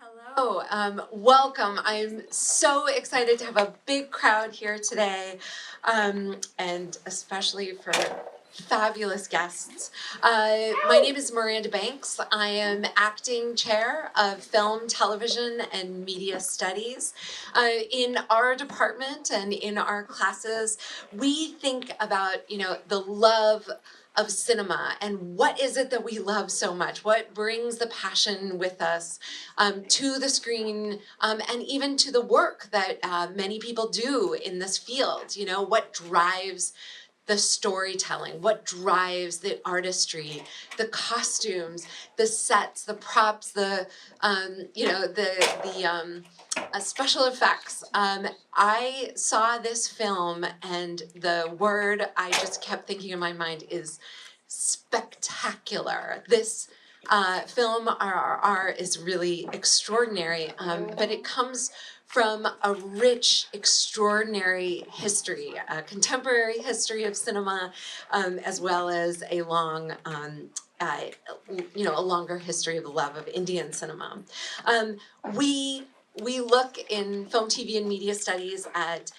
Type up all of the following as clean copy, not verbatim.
Hello, welcome. I'm so excited to have a big crowd here today, and especially for fabulous guests. My name is Miranda Banks. I am acting chair of film, television, and media studies. In our department and in our classes, we think about, the love of cinema and what is it that we love so much? What brings the passion with us to the screen and even to the work that many people do in this field? What drives the storytelling, what drives the artistry, the costumes, the sets, the props, the special effects. I saw this film and the word I just kept thinking in my mind is spectacular. This film, RRR, is really extraordinary, but it comes from a rich, extraordinary history, a contemporary history of cinema, as well as a long, a longer history of the love of Indian cinema. We look in film, TV, and media studies at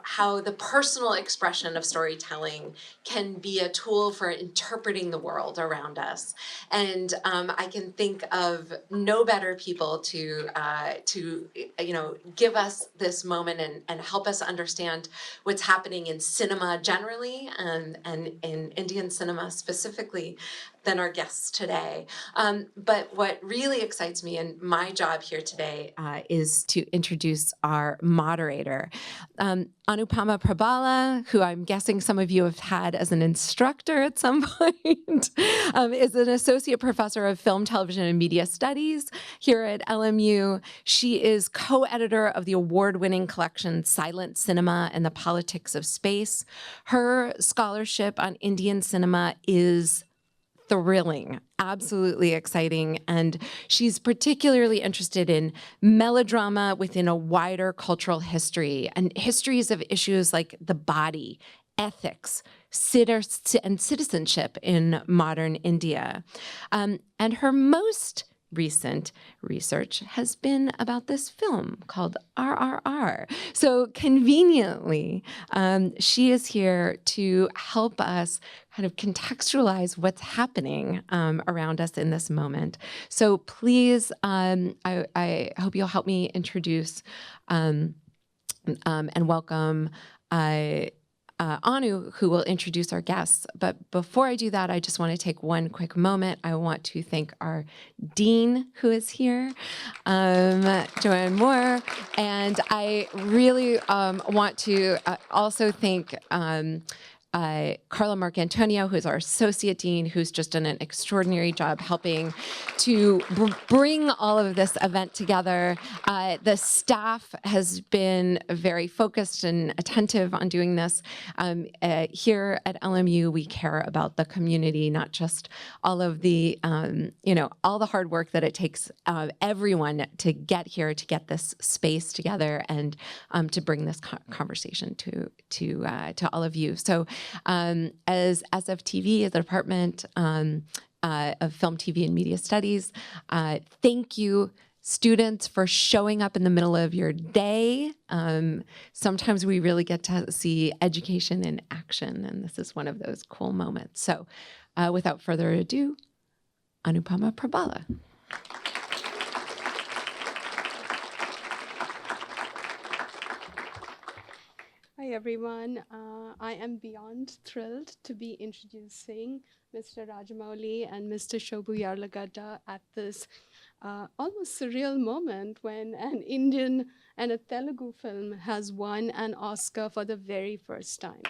how the personal expression of storytelling can be a tool for interpreting the world around us. And I can think of no better people to give us this moment and help us understand what's happening in cinema generally and in Indian cinema specifically than our guests today. But what really excites me in my job here today is to introduce our moderator. Anupama Prabhala, who I'm guessing some of you have had as an instructor at some point, is an associate professor of film, television, and media studies here at LMU. She is co-editor of the award-winning collection Silent Cinema and the Politics of Space. Her scholarship on Indian cinema is thrilling, absolutely exciting, and she's particularly interested in melodrama within a wider cultural history and histories of issues like the body, ethics, and citizenship in modern India. And her most recent research has been about this film called RRR. So conveniently, she is here to help us kind of contextualize what's happening around us in this moment. So please, I hope you'll help me introduce and welcome Anu, who will introduce our guests. But before I do that, I just want to take one quick moment. I want to thank our dean who is here, Joanne Moore, and I really want to also thank Carla Marcantonio, who's our associate dean, who's just done an extraordinary job helping to bring all of this event together. The staff has been very focused and attentive on doing this. Here at LMU, we care about the community, not just all of the, all the hard work that it takes everyone to get here, to get this space together, and to bring this conversation to all of you. So. As SFTV, as the Department of Film, TV, and Media Studies, thank you, students, for showing up in the middle of your day. Sometimes we really get to see education in action, and this is one of those cool moments. So without further ado, Anupama Prabhala. Hi, everyone. I am beyond thrilled to be introducing Mr. Rajamouli and Mr. Shobu Yarlagadda at this almost surreal moment when an Indian and a Telugu film has won an Oscar for the very first time.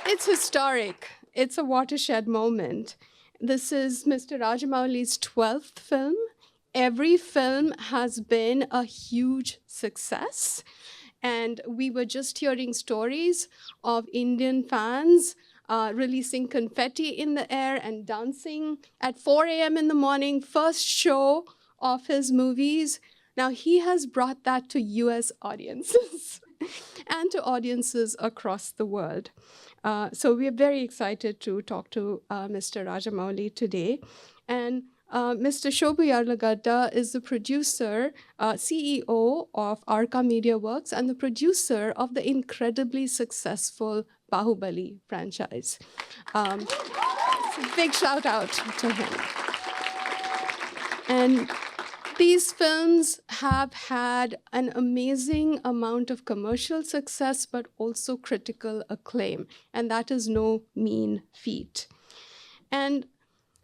It's historic. It's a watershed moment. This is Mr. Rajamouli's 12th film. Every film has been a huge success. And we were just hearing stories of Indian fans releasing confetti in the air and dancing at 4 a.m. in the morning, first show of his movies. Now, he has brought that to US audiences. and to audiences across the world. So we are very excited to talk to Mr. Rajamouli today. And Mr. Shobu Yarlagadda is the producer, CEO of Arca Media Works, and the producer of the incredibly successful Bahubali franchise. Big shout out to him. And these films have had an amazing amount of commercial success, but also critical acclaim. And that is no mean feat. And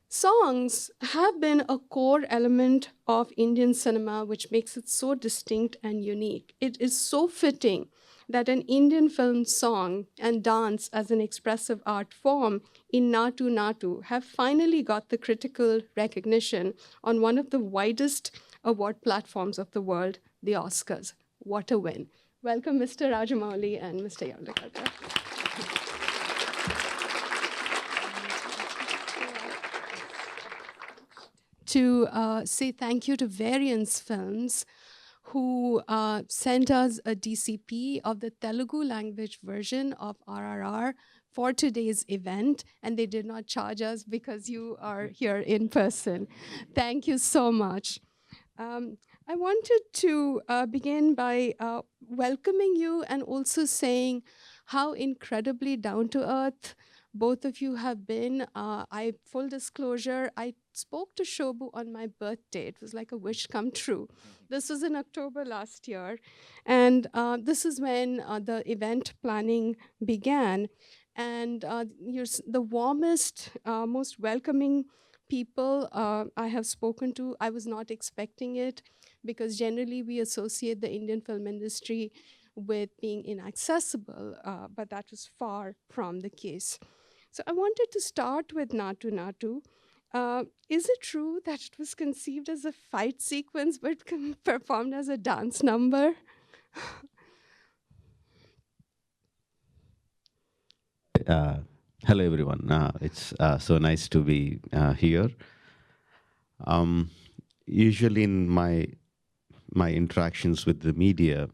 songs have been a core element of Indian cinema, which makes it so distinct and unique. It is so fitting that an Indian film song and dance as an expressive art form in Naatu Naatu have finally got the critical recognition on one of the widest award platforms of the world, the Oscars. What a win. Welcome, Mr. Rajamouli and Mr. Yarlagadda. To say thank you to Variance Films, who sent us a DCP of the Telugu language version of RRR for today's event, and they did not charge us because you are here in person. Thank you so much. I wanted to begin by welcoming you and also saying how incredibly down to earth both of you have been. Full disclosure, I spoke to Shobu on my birthday. It was like a wish come true. This was in October last year. And this is when the event planning began. And you're the warmest, most welcoming people I have spoken to. I was not expecting it because generally we associate the Indian film industry with being inaccessible, but that was far from the case. So I wanted to start with Naatu Naatu. Is it true that it was conceived as a fight sequence but performed as a dance number? Hello, everyone. It's so nice to be here. Usually in my interactions with the media,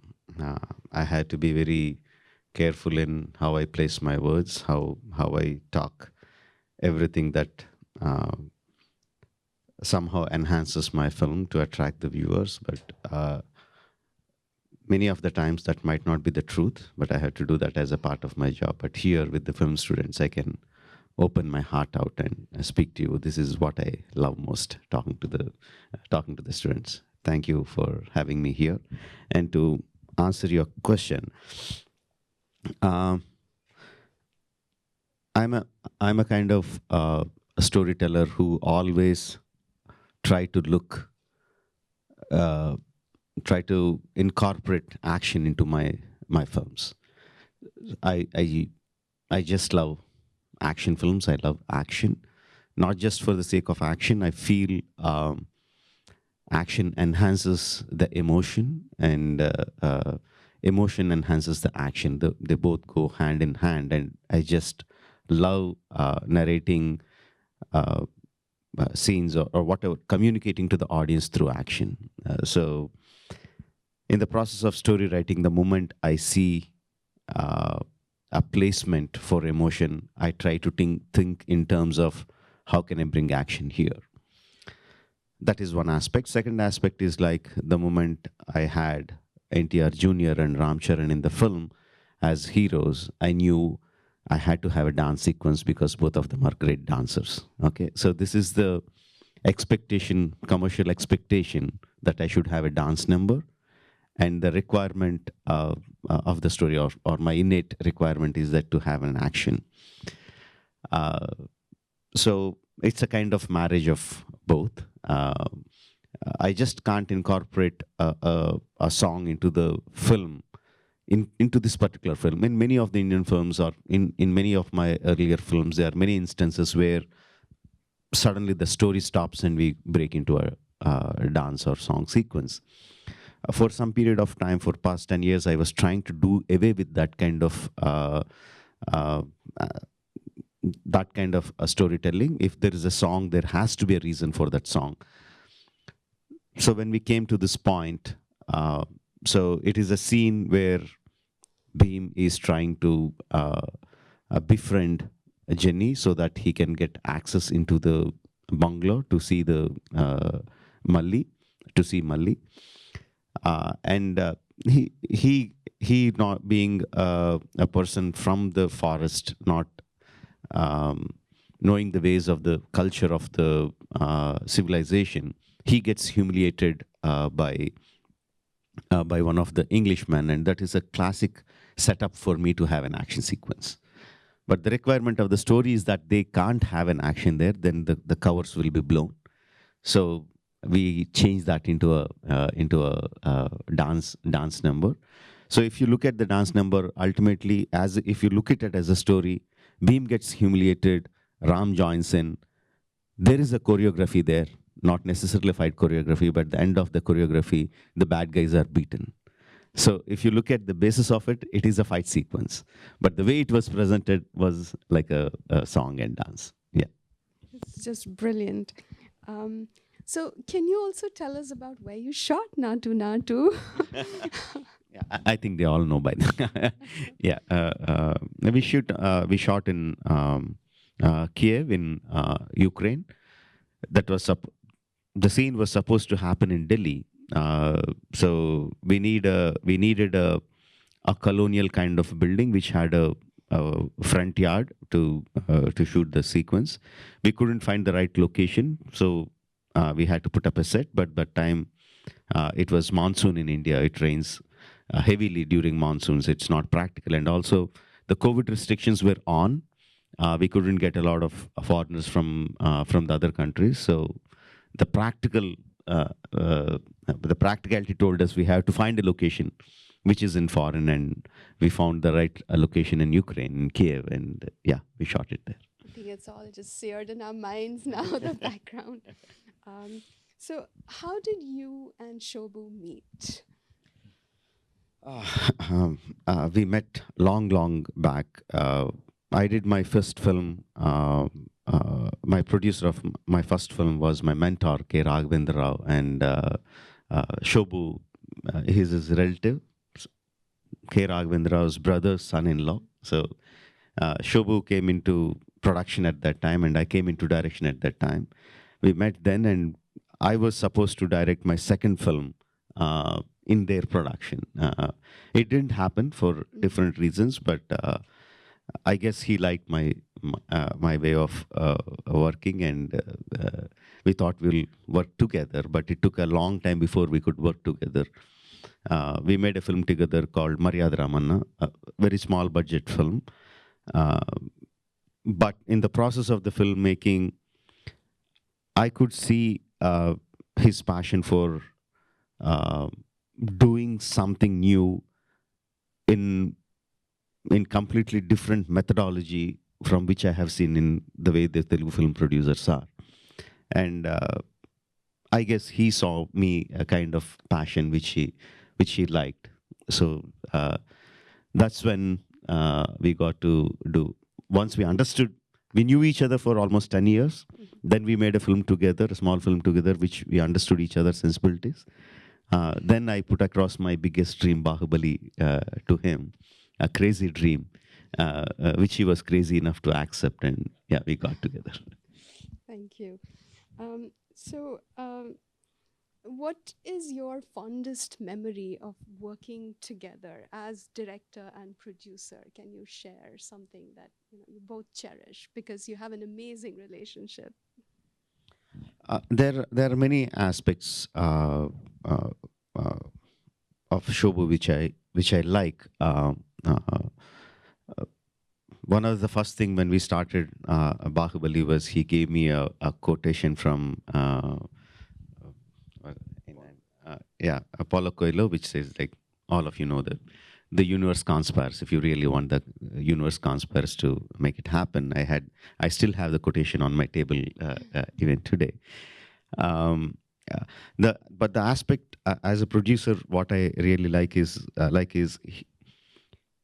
I had to be very careful in how I place my words, how I talk, everything that somehow enhances my film to attract the viewers. But many of the times that might not be the truth, but I have to do that as a part of my job. But here with the film students, I can open my heart out and speak to you. This is what I love most, talking to the students. Thank you for having me here. And to answer your question, I'm a kind of a storyteller who always try to incorporate action into my films. I just love action films. I love action, not just for the sake of action. I feel action enhances the emotion, and emotion enhances the action. They both go hand in hand, and I just love narrating scenes or whatever, communicating to the audience through action. So in the process of story writing, the moment I see a placement for emotion, I try to think in terms of how can I bring action here. That is one aspect. Second aspect is like the moment I had NTR Jr. and Ram Charan in the film as heroes, I knew I had to have a dance sequence because both of them are great dancers. Okay, so this is the expectation, commercial expectation, that I should have a dance number, and the requirement of the story, or my innate requirement, is that to have an action. So it's a kind of marriage of both. I just can't incorporate a song into the film, into this particular film. In many of the Indian films, or in many of my earlier films, there are many instances where suddenly the story stops and we break into a dance or song sequence. For some period of time, for past 10 years, I was trying to do away with that kind of storytelling. If there is a song, there has to be a reason for that song. So when we came to this point, so it is a scene where Bhim is trying to befriend Jenny so that he can get access into the bungalow to see the Malli, to see Malli. And he not being a person from the forest, not knowing the ways of the culture of the civilization, he gets humiliated by one of the Englishmen, and that is a classic setup for me to have an action sequence. But the requirement of the story is that they can't have an action there, then the covers will be blown. So we change that into a dance number. So if you look at the dance number, ultimately, as if you look at it as a story, Bhim gets humiliated, Ram joins in. There is a choreography there, not necessarily a fight choreography, but at the end of the choreography, the bad guys are beaten. So if you look at the basis of it, it is a fight sequence. But the way it was presented was like a song and dance. Yeah. It's just brilliant. So can you also tell us about where you shot Naatu Naatu? Yeah, I think they all know by now. Yeah, we shot in Kiev in Ukraine. That was the scene was supposed to happen in Delhi. So we needed a colonial kind of building which had a front yard to shoot the sequence. We couldn't find the right location, so we had to put up a set. But that time it was monsoon in India. It rains heavily during monsoons. It's not practical, and also the COVID restrictions were on. We couldn't get a lot of foreigners from the other countries. So the practicality told us we have to find a location which is in foreign, and we found the right location in Ukraine, in Kiev, and yeah, we shot it there. I think it's all just seared in our minds now, the background. So how did you and Shobu meet? We met long back. I did my first film. My producer of my first film was my mentor, K. Raghavendra Rao, and Shobu, he's his relative, K. Raghavendra Rao's brother's son-in-law. So Shobu came into production at that time, and I came into direction at that time. We met then, and I was supposed to direct my second film in their production. It didn't happen for different reasons, but I guess he liked my way of working, and we thought we'll work together. But it took a long time before we could work together. We made a film together called Maryada Ramanna, a very small budget film. But in the process of the filmmaking, I could see his passion for doing something new in completely different methodology from which I have seen in the way the Telugu film producers are. And I guess he saw me a kind of passion which he liked. So that's when we got to do. Once we understood, we knew each other for almost 10 years. Then we made a film together, a small film together, which we understood each other's sensibilities. Then I put across my biggest dream, Bahubali, to him, a crazy dream, which he was crazy enough to accept, and yeah, we got together. Thank you. What is your fondest memory of working together as director and producer? Can you share something that you both cherish, because you have an amazing relationship? There are many aspects of Shobu which I like. One of the first thing when we started Bahubali was he gave me a quotation from Apollo Coelho, which says, like, all of you know that the universe conspires. If you really want the universe conspires to make it happen. I still have the quotation on my table even today. But the aspect as a producer, what I really like is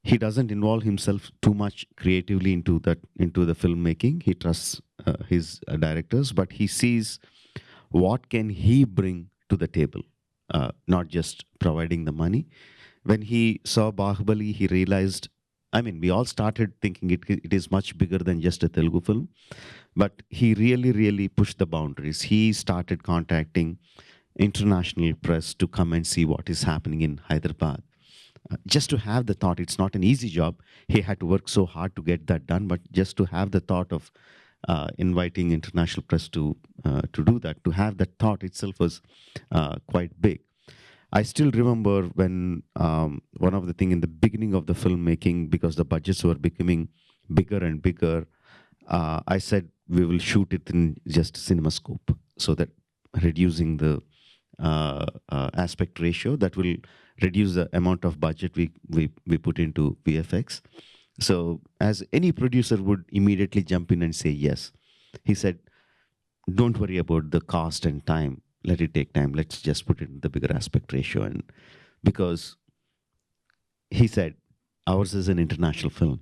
he doesn't involve himself too much creatively into the filmmaking. He trusts his directors, but he sees what can he bring to the table, not just providing the money. when he saw Bahubali, he realized, I mean, we all started thinking it is much bigger than just a Telugu film, but he really, really pushed the boundaries. He started contacting international press to come and see what is happening in Hyderabad. Just to have the thought, it's not an easy job. He had to work so hard to get that done, but just to have the thought of inviting international press to do that, to have that thought itself was quite big. I still remember when one of the things in the beginning of the filmmaking, because the budgets were becoming bigger and bigger, I said we will shoot it in just CinemaScope, so that reducing the aspect ratio, that will reduce the amount of budget we put into VFX. So as any producer would immediately jump in and say yes, he said, don't worry about the cost and time. Let it take time. Let's just put it in the bigger aspect ratio. And because he said, ours is an international film.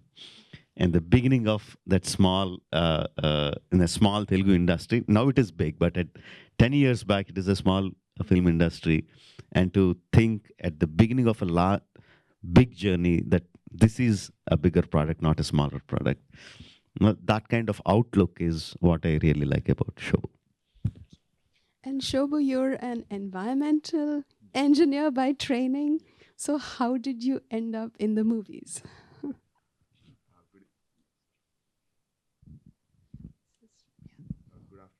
And the beginning of that small, in a small Telugu industry, now it is big, but at 10 years back, it is a small film industry. And to think at the beginning of a big journey that this is a bigger product, not a smaller product. That kind of outlook is what I really like about Shobu. And Shobu, you're an environmental engineer by training. So how did you end up in the movies? Good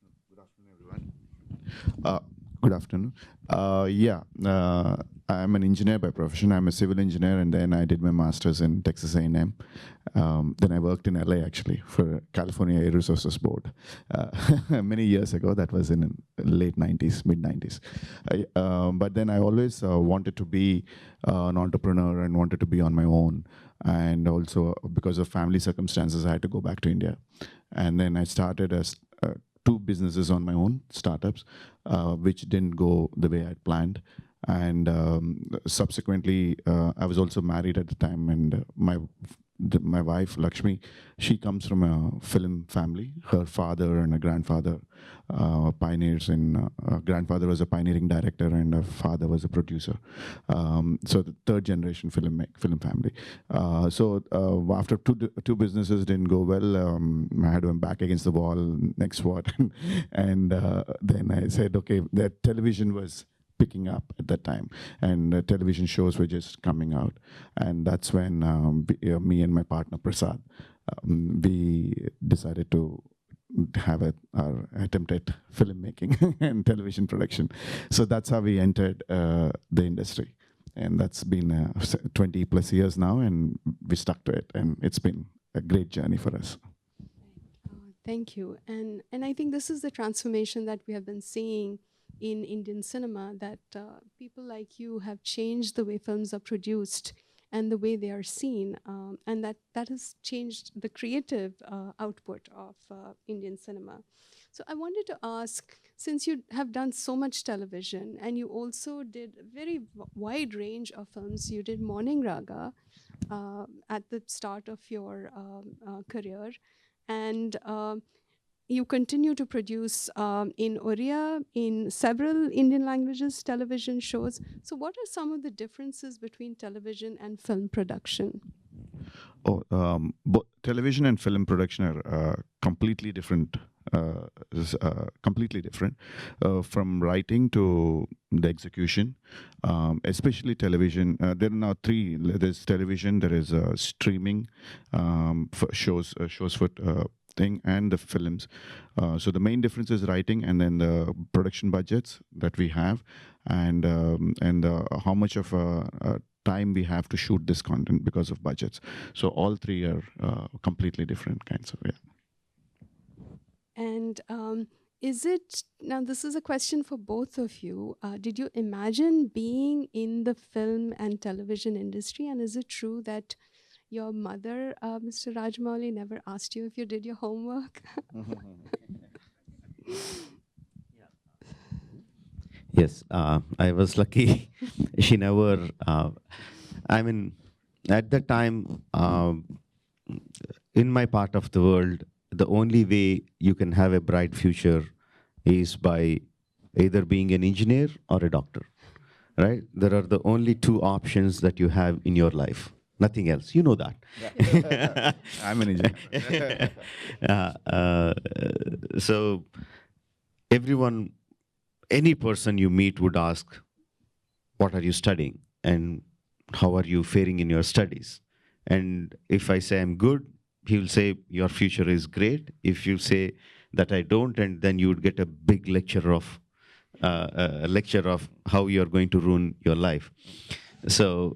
afternoon, everyone. Good afternoon. I'm an engineer by profession. I'm a civil engineer, and then I did my master's in Texas A&M. Then I worked in LA, actually, for California Air Resources Board many years ago. That was in late 90s, mid 90s. But then I always wanted to be an entrepreneur and wanted to be on my own. And also because of family circumstances, I had to go back to India. And then I started as 2 businesses on my own, startups, which didn't go the way I'd planned. And subsequently, I was also married at the time, and my wife, Lakshmi, she comes from a film family. Her father and her grandfather pioneers in, grandfather was a pioneering director and her father was a producer. So the 3rd generation film family. After two businesses didn't go well, I had went back against the wall, next what? And then I said, okay, that television was picking up at that time, and television shows were just coming out. And that's when me and my partner Prasad, we decided to have our attempt at filmmaking and television production. So that's how we entered the industry. And that's been 20 plus years now, and we stuck to it, and it's been a great journey for us. Thank you. And I think this is the transformation that we have been seeing in Indian cinema, that people like you have changed the way films are produced and the way they are seen, and that has changed the creative output of Indian cinema. So I wanted to ask, since you have done so much television and you also did a very wide range of films, you did Morning Raga at the start of your career, and you continue to produce in Oriya, in several Indian languages, television shows. So what are some of the differences between television and film production? Television and film production are completely different. From writing to the execution, especially television. There are now 3. There's television, there is streaming, for shows for thing, and the films. So the main difference is writing, and then the production budgets that we have, and how much of time we have to shoot this content because of budgets. So all 3 are completely different kinds of, And is it, now this is a question for both of you, did you imagine being in the film and television industry? And is it true that your mother, Mr. Rajamouli, never asked you if you did your homework? Yes, I was lucky. She never, I mean, at that time, in my part of the world, the only way you can have a bright future is by either being an engineer or a doctor. right? There are the only two options that you have in your life. Nothing else. You know that. I'm an engineer. uh, uh, so everyone, any person you meet would ask, what are you studying? And how are you faring in your studies? And if I say I'm good, he will say your future is great. If you say that I don't, and then you would get a big lecture of how you're going to ruin your life. So,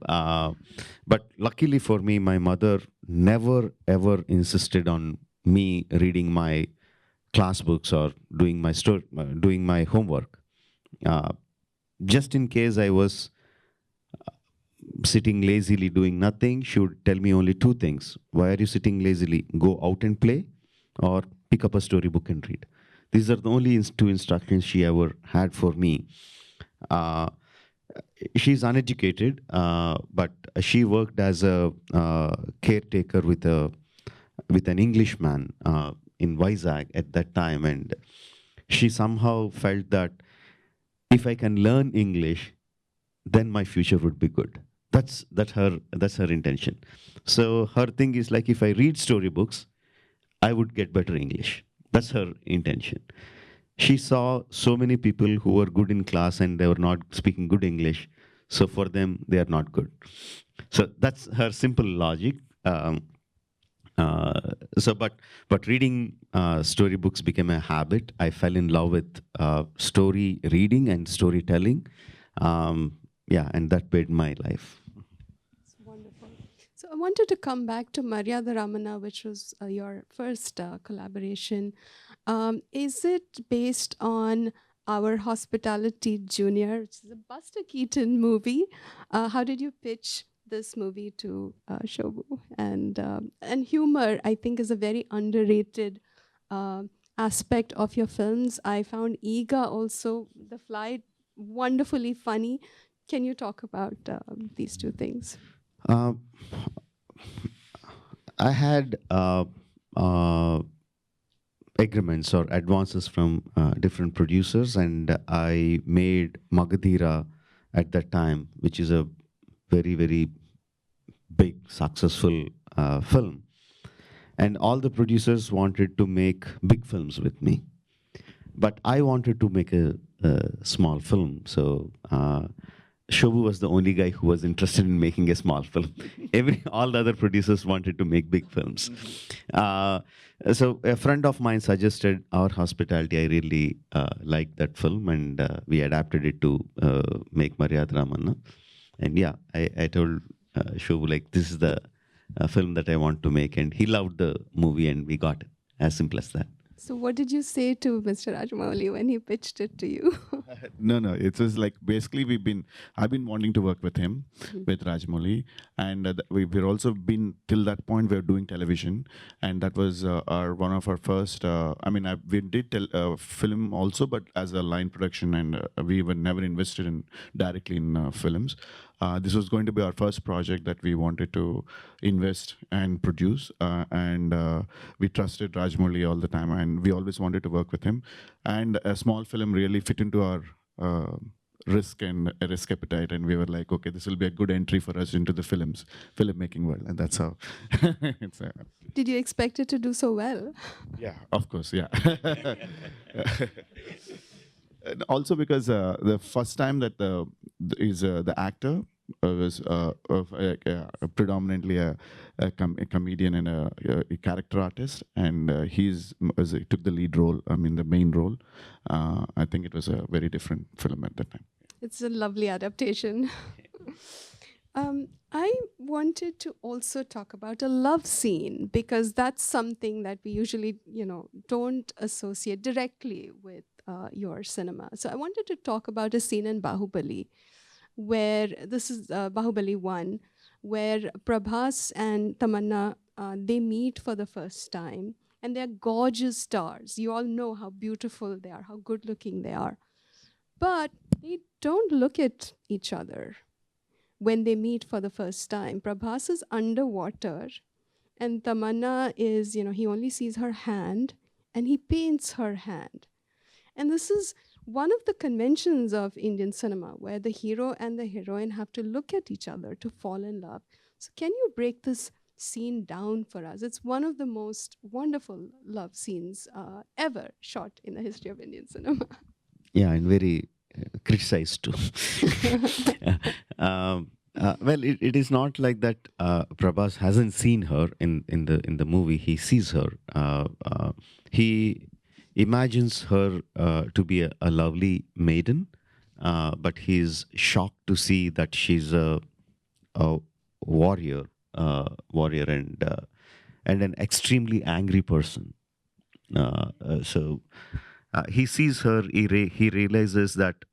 but luckily for me, my mother never ever insisted on me reading my class books or doing my homework. Uh, just in case I was sitting lazily doing nothing, she would tell me only two things. Why are you sitting lazily? Go out and play, or pick up a storybook and read. These are the only two instructions she ever had for me. Uh, she's uneducated, but she worked as a caretaker with an Englishman in Vizag at that time, and she somehow felt that if I can learn English, then my future would be good. That's her intention. So her thing is like, if I read storybooks, I would get better English. That's her intention. She saw so many people who were good in class and they were not speaking good English. So for them, they are not good. So that's her simple logic. But reading storybooks became a habit. I fell in love with story reading and storytelling. And that made my life. It's wonderful. So I wanted to come back to Maryada Ramana, which was your first collaboration. Is it based on Our Hospitality Junior, which is a Buster Keaton movie? How did you pitch this movie to Shobu? And humor, I think, is a very underrated aspect of your films. I found Eega also, The Flight, wonderfully funny. Can you talk about these two things? Uh, I had agreements or advances from different producers, and I made Magadhira at that time, which is a very, very big, successful film. And all the producers wanted to make big films with me. But I wanted to make a small film. So Shobu was the only guy who was interested in making a small film. All the other producers wanted to make big films. So a friend of mine suggested Our Hospitality. I really liked that film, and we adapted it to make Maryada Ramana. And yeah, I told Shobu, like, this is the film that I want to make, and he loved the movie, and we got it. As simple as that. So what did you say to Mr. Rajamouli when he pitched it to you? No. It was like, basically I've been wanting to work with him, with Rajamouli, and we've also been till that point we're doing television, and that was one of our first. We did film also, but as a line production, and we were never invested directly in films. This was going to be our first project that we wanted to invest and produce, and we trusted Rajamouli all the time, and we always wanted to work with him. And a small film really fit into our risk appetite, and we were like, okay, this will be a good entry for us into the filmmaking world, and that's how. Did you expect it to do so well? Yeah, of course, yeah. And also because the first time that the actor was predominantly a comedian and a character artist, and he took the lead role, the main role. I think it was a very different film at that time. It's a lovely adaptation. I wanted to also talk about a love scene, because that's something that we usually, don't associate directly with your cinema. So I wanted to talk about a scene in Bahubali, where this is Bahubali 1, where Prabhas and Tamanna, they meet for the first time, and they're gorgeous stars. You all know how beautiful they are, how good looking they are. But they don't look at each other when they meet for the first time. Prabhas is underwater, and Tamanna is, he only sees her hand, and he paints her hand. And this is one of the conventions of Indian cinema where the hero and the heroine have to look at each other to fall in love. So can you break this scene down for us? It's one of the most wonderful love scenes ever shot in the history of Indian cinema. Yeah, and very criticized too. Well, it is not like that. Prabhas hasn't seen her in the movie. He sees her. He imagines her to be a lovely maiden, but he's shocked to see that she's a warrior, warrior, and an extremely angry person. So he sees her. He realizes that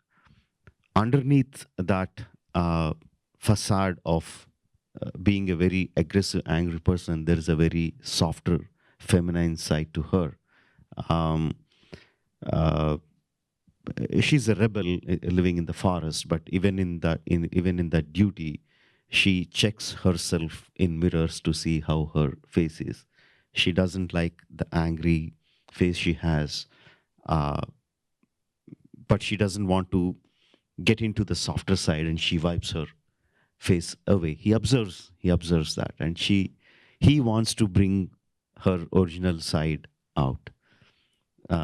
underneath that facade of being a very aggressive, angry person, there is a very softer, feminine side to her. Um, uh, she's a rebel living in the forest, but even in that duty, she checks herself in mirrors to see how her face is. She doesn't like the angry face she has, uh, but she doesn't want to get into the softer side, and she wipes her face away. He observes that, and he wants to bring her original side out.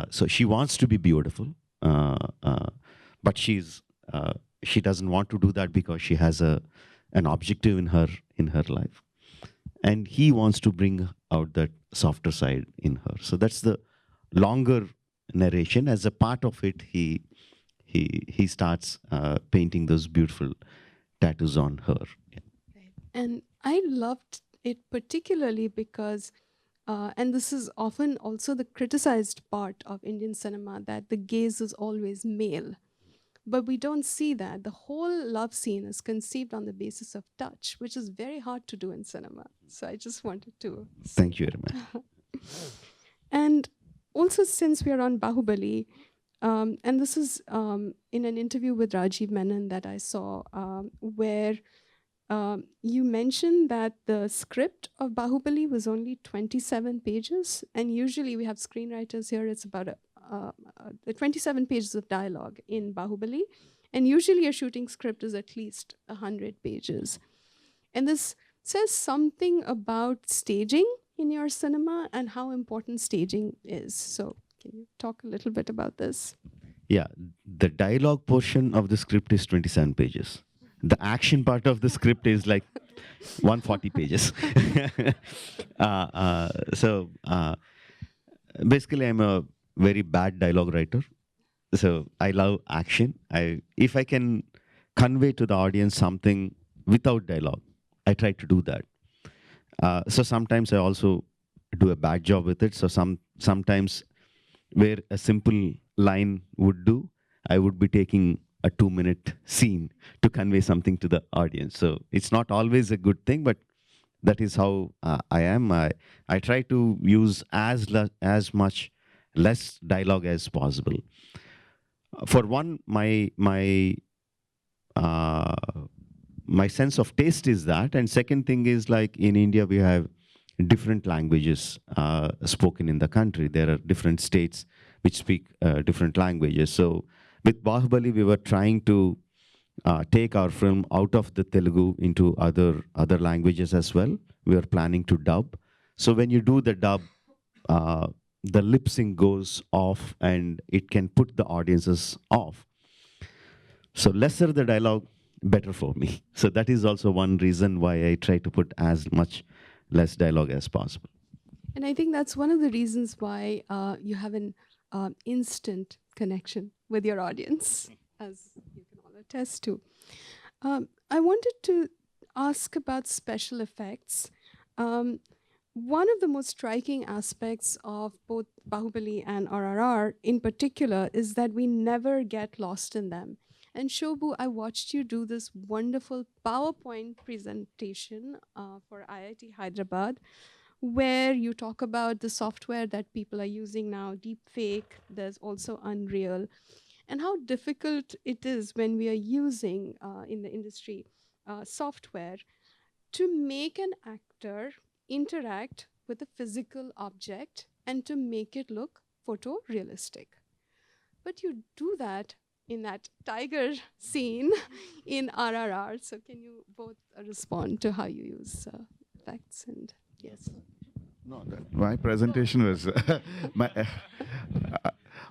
So she wants to be beautiful, uh, uh, but she doesn't want to do that because she has an objective in her life, and he wants to bring out that softer side in her. So that's the longer narration. As a part of it, he starts painting those beautiful tattoos on her. Right. And I loved it particularly because, and this is often also the criticized part of Indian cinema, that the gaze is always male. But we don't see that. The whole love scene is conceived on the basis of touch, which is very hard to do in cinema. So I just wanted to say Thank you very much. And also, since we are on Bahubali, and this is in an interview with Rajiv Menon that I saw, where you mentioned that the script of Bahubali was only 27 pages, and usually we have screenwriters here, it's about 27 pages of dialogue in Bahubali, and usually a shooting script is at least 100 pages. And this says something about staging in your cinema and how important staging is. So can you talk a little bit about this? Yeah, the dialogue portion of the script is 27 pages. The action part of the script is like 140 pages. So basically, I'm a very bad dialogue writer. So I love action. If I can convey to the audience something without dialogue, I try to do that. So sometimes I also do a bad job with it. So sometimes where a simple line would do, I would be taking a 2-minute scene to convey something to the audience. So it's not always a good thing, but that is how I am. I try to use as much less dialogue as possible. For one, uh, my sense of taste is that, and second thing is, like, in India we have different languages spoken in the country. There are different states which speak different languages. So with Bahubali, we were trying to take our film out of the Telugu into other languages as well. We are planning to dub. So when you do the dub, the lip sync goes off, and it can put the audiences off. So lesser the dialogue, better for me. So that is also one reason why I try to put as much less dialogue as possible. And I think that's one of the reasons why you have an instant connection with your audience, as you can all attest to. I wanted to ask about special effects. One of the most striking aspects of both Bahubali and RRR in particular is that we never get lost in them. And Shobu, I watched you do this wonderful PowerPoint presentation for IIT Hyderabad, where you talk about the software that people are using now, deepfake, there's also Unreal, and how difficult it is when we are using in the industry software to make an actor interact with a physical object and to make it look photorealistic. But you do that in that tiger scene in RRR. So can you both respond to how you use effects and yes? No, my presentation was my,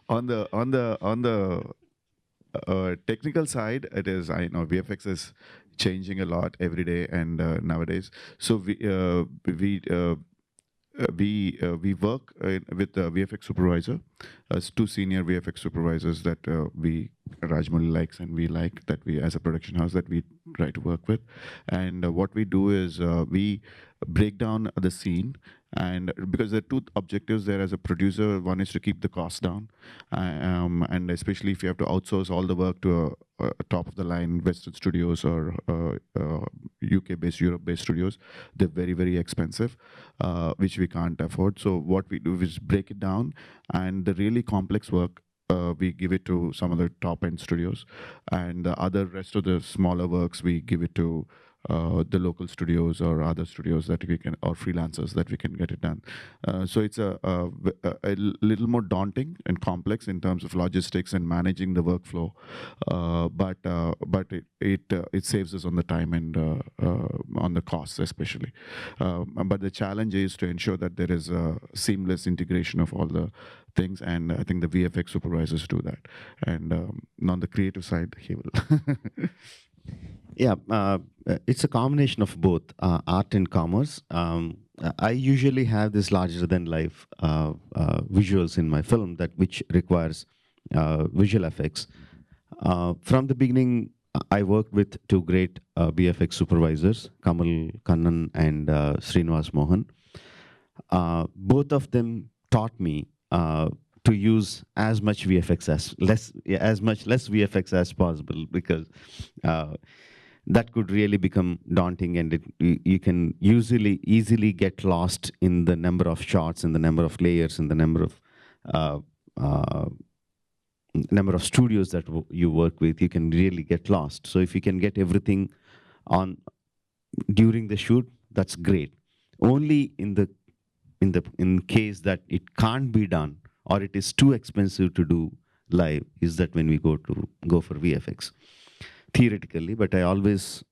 on the technical side. It is, I know VFX is changing a lot every day and nowadays. So we work with the VFX supervisor, as two senior VFX supervisors that Rajamouli likes and we like, that we as a production house that we try to work with. And what we do is we break down the scene, and because there are two objectives there as a producer. One is to keep the costs down, and especially if you have to outsource all the work to a top of the line Western studios or UK based, Europe based studios, they're very, very expensive, which we can't afford. So what we do is break it down, and the really complex work we give it to some of the top end studios, and the other rest of the smaller works we give it to the local studios or other studios that we can, or freelancers that we can get it done. So it's a little more daunting and complex in terms of logistics and managing the workflow, but it saves us on the time and on the costs especially. But the challenge is to ensure that there is a seamless integration of all the things, and I think the VFX supervisors do that. And on the creative side, he will. Yeah, it's a combination of both art and commerce. I usually have this larger than life visuals in my film that which requires visual effects. From the beginning, I worked with two great VFX supervisors, Kamal Kannan and Srinivas Mohan. Both of them taught me to use as much VFX as much less VFX as possible, because that could really become daunting, and you can easily get lost in the number of shots and the number of layers and the number of studios that you work with. You can really get lost. So if you can get everything on during the shoot, that's great. Only in case that it can't be done or it is too expensive to do live is that when we go for VFX. Theoretically, but I always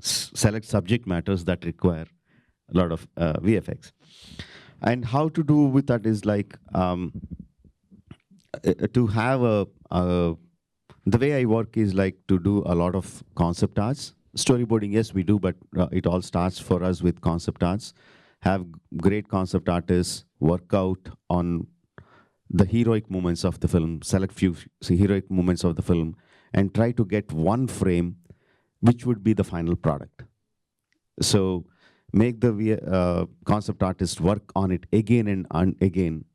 select subject matters that require a lot of VFX. And how to do with that is like to have the way I work is like to do a lot of concept arts. Storyboarding, yes, we do, but it all starts for us with concept arts. Have great concept artists work out on the heroic moments of the film, select few heroic moments of the film, and try to get one frame which would be the final product. So make the concept artist work on it again and again.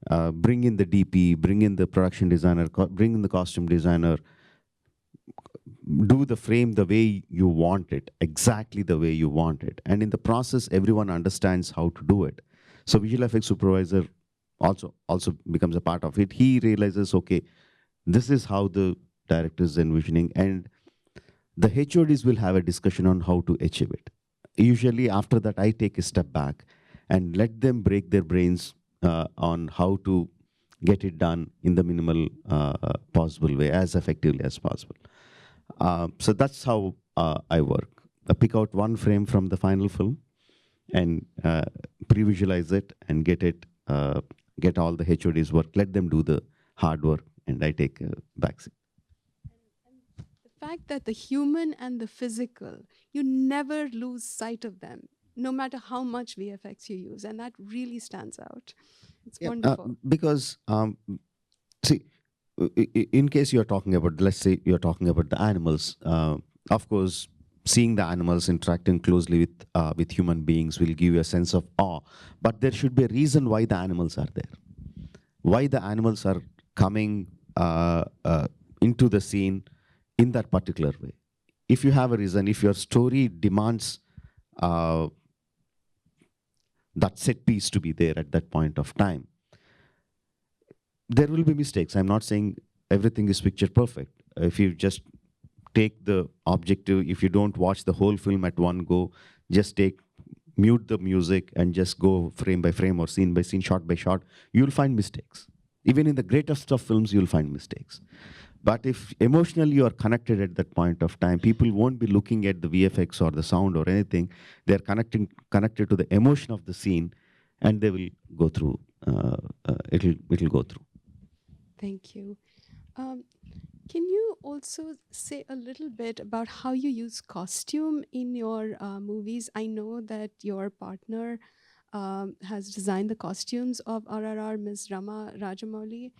Bring in the DP, bring in the production designer, bring in the costume designer. Do the frame the way you want it, exactly the way you want it. And in the process, everyone understands how to do it. So visual effects supervisor also becomes a part of it. He realizes, okay, this is how the director is envisioning, and the HODs will have a discussion on how to achieve it. Usually after that, I take a step back and let them break their brains on how to get it done in the minimal possible way, as effectively as possible. So that's how I work. I pick out one frame from the final film and pre-visualize it and get all the HODs work, let them do the hard work, and I take a backseat. The fact that the human and the physical, you never lose sight of them, no matter how much VFX you use, and that really stands out. It's wonderful. Because, see, in case you're talking about, let's say you're talking about the animals, of course, seeing the animals interacting closely with human beings will give you a sense of awe. But there should be a reason why the animals are there. Why the animals are coming into the scene in that particular way. If you have a reason, if your story demands that set piece to be there at that point of time, there will be mistakes. I'm not saying everything is picture perfect. If you just take the objective, if you don't watch the whole film at one go, just mute the music and just go frame by frame or scene by scene, shot by shot, you'll find mistakes. Even in the greatest of films, you'll find mistakes. But if emotionally you are connected at that point of time, people won't be looking at the VFX or the sound or anything. They're connected to the emotion of the scene, and they will go through. It'll go through. Thank you. Can you also say a little bit about how you use costume in your movies? I know that your partner has designed the costumes of RRR, Ms. Rama Rajamouli,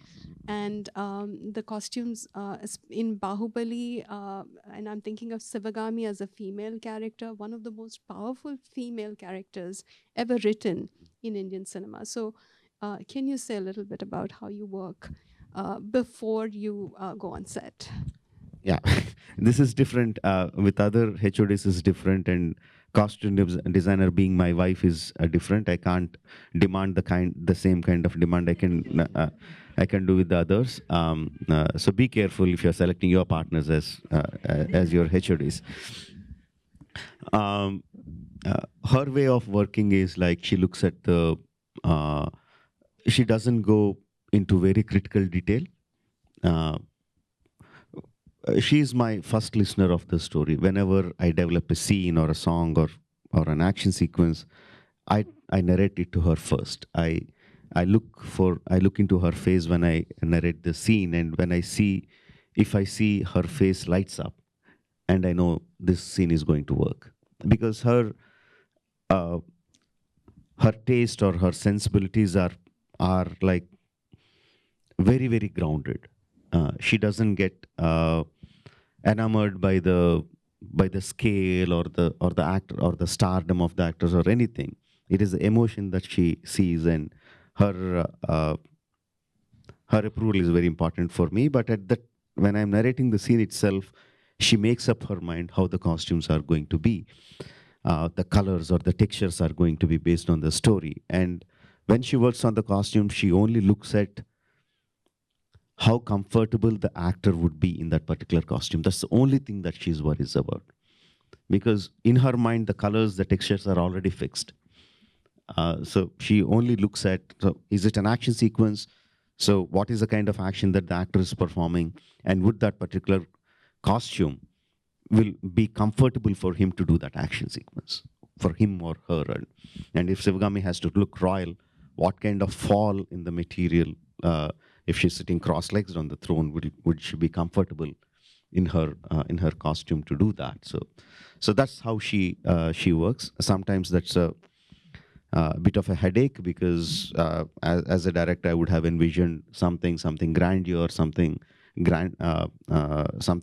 and the costumes in Bahubali, and I'm thinking of Sivagami as a female character, one of the most powerful female characters ever written in Indian cinema. So can you say a little bit about how you work before you go on set? Yeah, this is different. With other HODs is different, and costume designer being my wife is different. I can't demand the same kind of demand I can do with the others. So be careful if you're selecting your partners as your HODs. Her way of working is like she looks at the. She doesn't go into very critical detail. She's my first listener of the story. Whenever I develop a scene or a song or an action sequence, I narrate it to her first. I look into her face when I narrate the scene, and if I see her face lights up, and I know this scene is going to work, because her taste or her sensibilities are like very, very grounded. She doesn't get enamored by the scale or the actor or the stardom of the actors or anything. It is the emotion that she sees, and her approval is very important for me. But when I'm narrating the scene itself, she makes up her mind how the costumes are going to be. The colors or the textures are going to be based on the story. And when she works on the costume, she only looks at how comfortable the actor would be in that particular costume. That's the only thing that she's worries about. Because in her mind, the colors, the textures are already fixed. So she only looks at, so is it an action sequence? So what is the kind of action that the actor is performing? And would that particular costume will be comfortable for him to do that action sequence, for him or her? And if Sivagami has to look royal, what kind of fall in the material, if she's sitting cross-legged on the throne, would she be comfortable in her costume to do that? So that's how she works. Sometimes that's a bit of a headache, because as a director, I would have envisioned something grandeur, something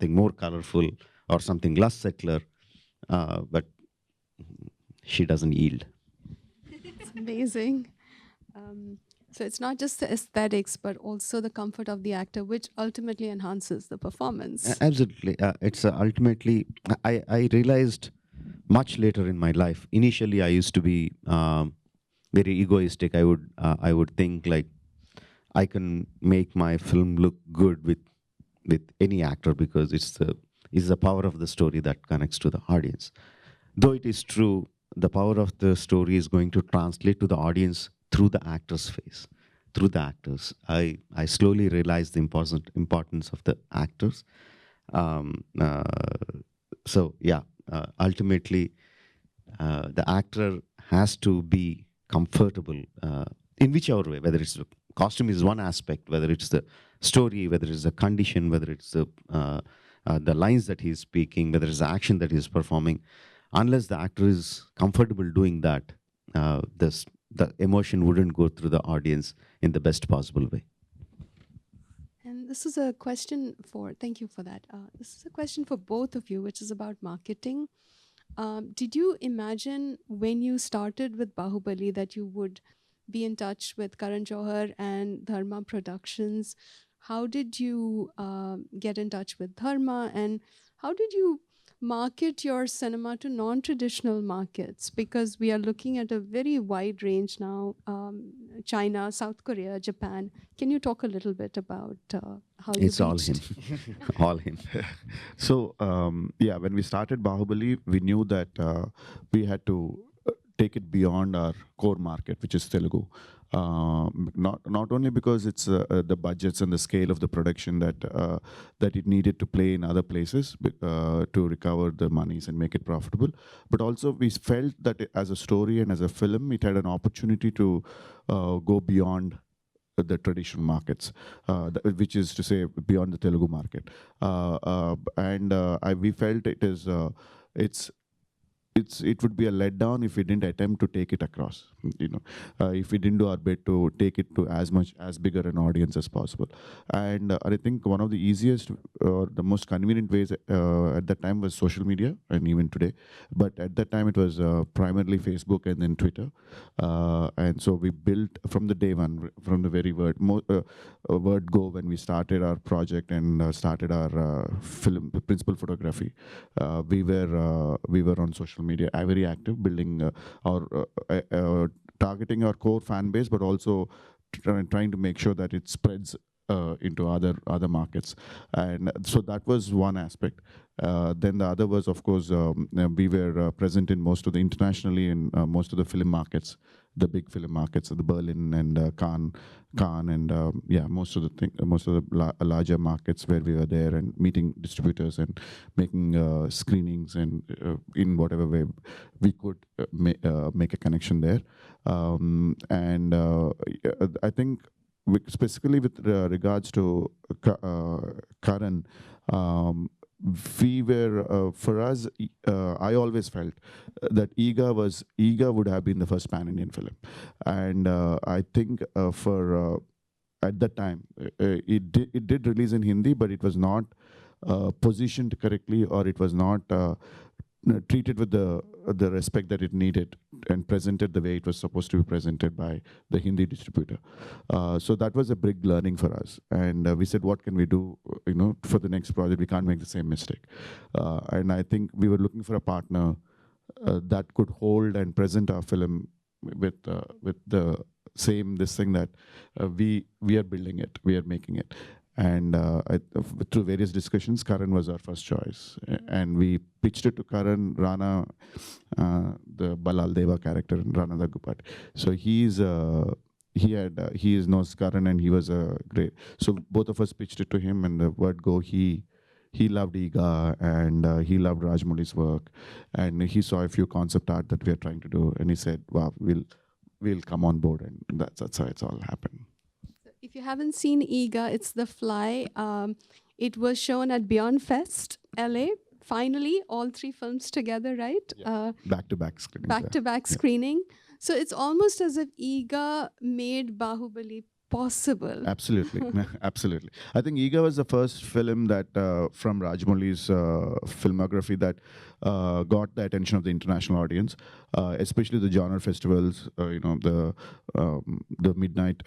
more colorful, or something less settler, but she doesn't yield. It's amazing. So it's not just the aesthetics, but also the comfort of the actor, which ultimately enhances the performance. Absolutely. It's ultimately, I realized much later in my life. Initially, I used to be very egoistic. I would think like I can make my film look good with any actor, because it's the power of the story that connects to the audience. Though it is true, the power of the story is going to translate to the audience through the actor's face, through the actors. I slowly realized the importance of the actors. So yeah, ultimately, the actor has to be comfortable in whichever way, whether it's the costume is one aspect, whether it's the story, whether it's the condition, whether it's the lines that he's speaking, whether it's the action that he's performing. Unless the actor is comfortable doing that, the emotion wouldn't go through the audience in the best possible way. And this is a question thank you for that. This is a question for both of you, which is about marketing. Did you imagine when you started with Bahubali that you would be in touch with Karan Johar and Dharma Productions? How did you get in touch with Dharma, and how did you market your cinema to non-traditional markets? Because we are looking at a very wide range now, China, South Korea, Japan. Can you talk a little bit about how It's you all him. All him. So yeah, when we started Bahubali, we knew that we had to take it beyond our core market, which is Telugu. Not only because it's the budgets and the scale of the production that it needed to play in other places to recover the monies and make it profitable, but also we felt that as a story and as a film, it had an opportunity to go beyond the traditional markets, which is to say beyond the Telugu market, we felt it would be a letdown if we didn't attempt to take it across. If we didn't do our bit to take it to as bigger an audience as possible. And I think one of the easiest or the most convenient ways at that time was social media, and even today. But at that time it was primarily Facebook and then Twitter. And so we built from the day one, from the very word go, when we started our project and started our film principal photography. We were on social media, very active, building targeting our core fan base, but also trying to make sure that it spreads into other markets. And so that was one aspect. Then the other was, of course, we were present in most of the internationally in most of the film markets, the big film markets, the Berlin and Cannes, and most of the larger markets where we were there and meeting distributors and making screenings and in whatever way we could make a connection there. I think specifically with regards to Karan, we were, for us, I always felt that Eega would have been the first pan-Indian film. And I think at that time, it did release in Hindi, but it was not positioned correctly, or it was not treated with the respect that it needed and presented the way it was supposed to be presented by the Hindi distributor. So that was a big learning for us. And we said, what can we do, for the next project? We can't make the same mistake. And I think we were looking for a partner that could hold and present our film with the same thing that we are building it, we are making it. And through various discussions, Karan was our first choice. And we pitched it to Karan, Rana, the Balal Deva character, and Rana Daggupati. So he knows Karan, and he was great. So both of us pitched it to him, and the word go, he loved Eega, and he loved Rajamouli's work, and he saw a few concept art that we are trying to do, and he said, wow, we'll come on board, and that's how it's all happened. If you haven't seen Eega, it's The Fly. It was shown at Beyond Fest, LA. Finally, all three films together, right? Yeah. Back-to-back screening. Back-to-back screening. So it's almost as if Eega made Bahubali possible. Absolutely. Absolutely. I think Eega was the first film that from Rajamouli's filmography that got the attention of the international audience, especially the genre festivals, the midnight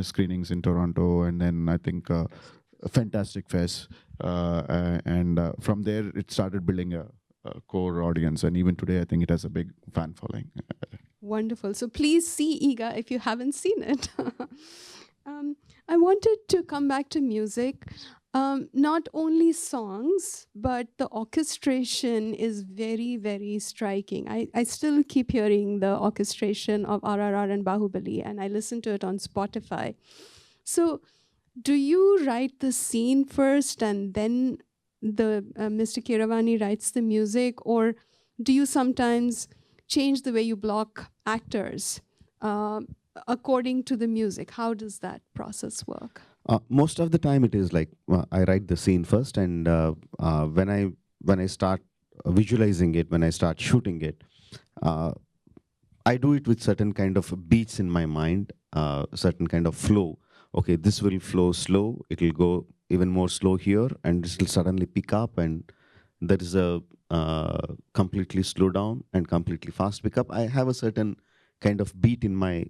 screenings in Toronto, and then I think Fantastic Fest. And from there, it started building a core audience. And even today, I think it has a big fan following. Wonderful. So please see Eega if you haven't seen it. I wanted to come back to music. Not only songs, but the orchestration is very, very striking. I still keep hearing the orchestration of RRR and Bahubali, and I listen to it on Spotify. So do you write the scene first and then Mr. Keeravani writes the music, or do you sometimes change the way you block actors according to the music? How does that process work? Most of the time it is like I write the scene first, and when I start visualizing it, when I start shooting it, I do it with certain kind of beats in my mind, certain kind of flow. Okay, this will flow slow, it will go even more slow here, and this will suddenly pick up, and there is a completely slow down and completely fast pick up. I have a certain kind of beat in my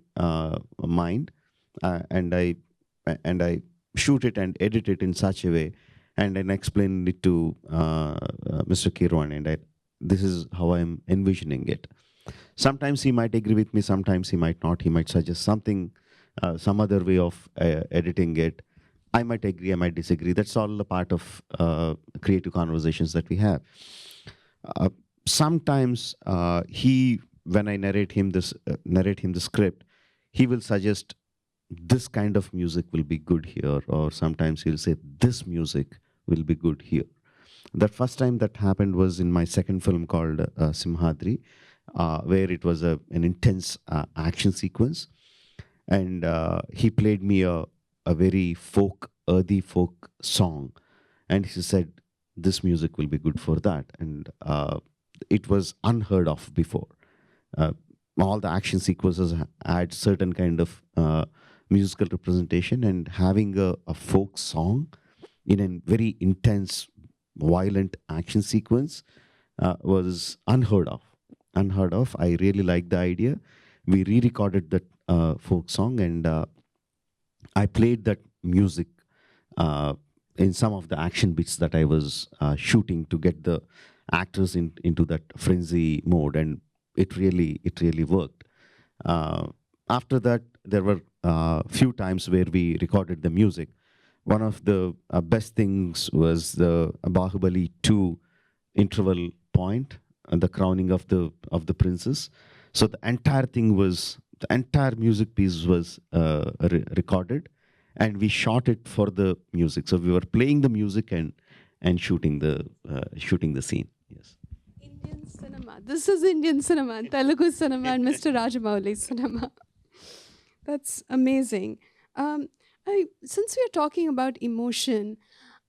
mind, and I shoot it and edit it in such a way, and then explain it to Mr. Keeravani, and this is how I'm envisioning it. Sometimes he might agree with me, sometimes he might not. He might suggest something, some other way of editing it. I might agree, I might disagree. That's all a part of creative conversations that we have. Sometimes he when I narrate him the script, he will suggest this kind of music will be good here, or sometimes he'll say this music will be good here. The first time that happened was in my second film called Simhadri, where it was an intense action sequence, and he played me a very earthy folk song, and he said, "This music will be good for that," and it was unheard of before. Uh, all the action sequences had certain kind of musical representation, and having a folk song in a very intense, violent action sequence was unheard of. Unheard of. I really liked the idea. We re-recorded that folk song, and I played that music in some of the action bits that I was shooting to get the actors into that frenzy mode, and it really worked. After that, there were few times where we recorded the music. One of the best things was the Bahubali 2 interval point and the crowning of the princess. So the entire music piece was recorded, and we shot it for the music. So we were playing the music and shooting the scene. Yes. Indian cinema. This is Indian cinema, Telugu cinema, and Mr. Rajamouli's cinema. That's amazing. Since we are talking about emotion,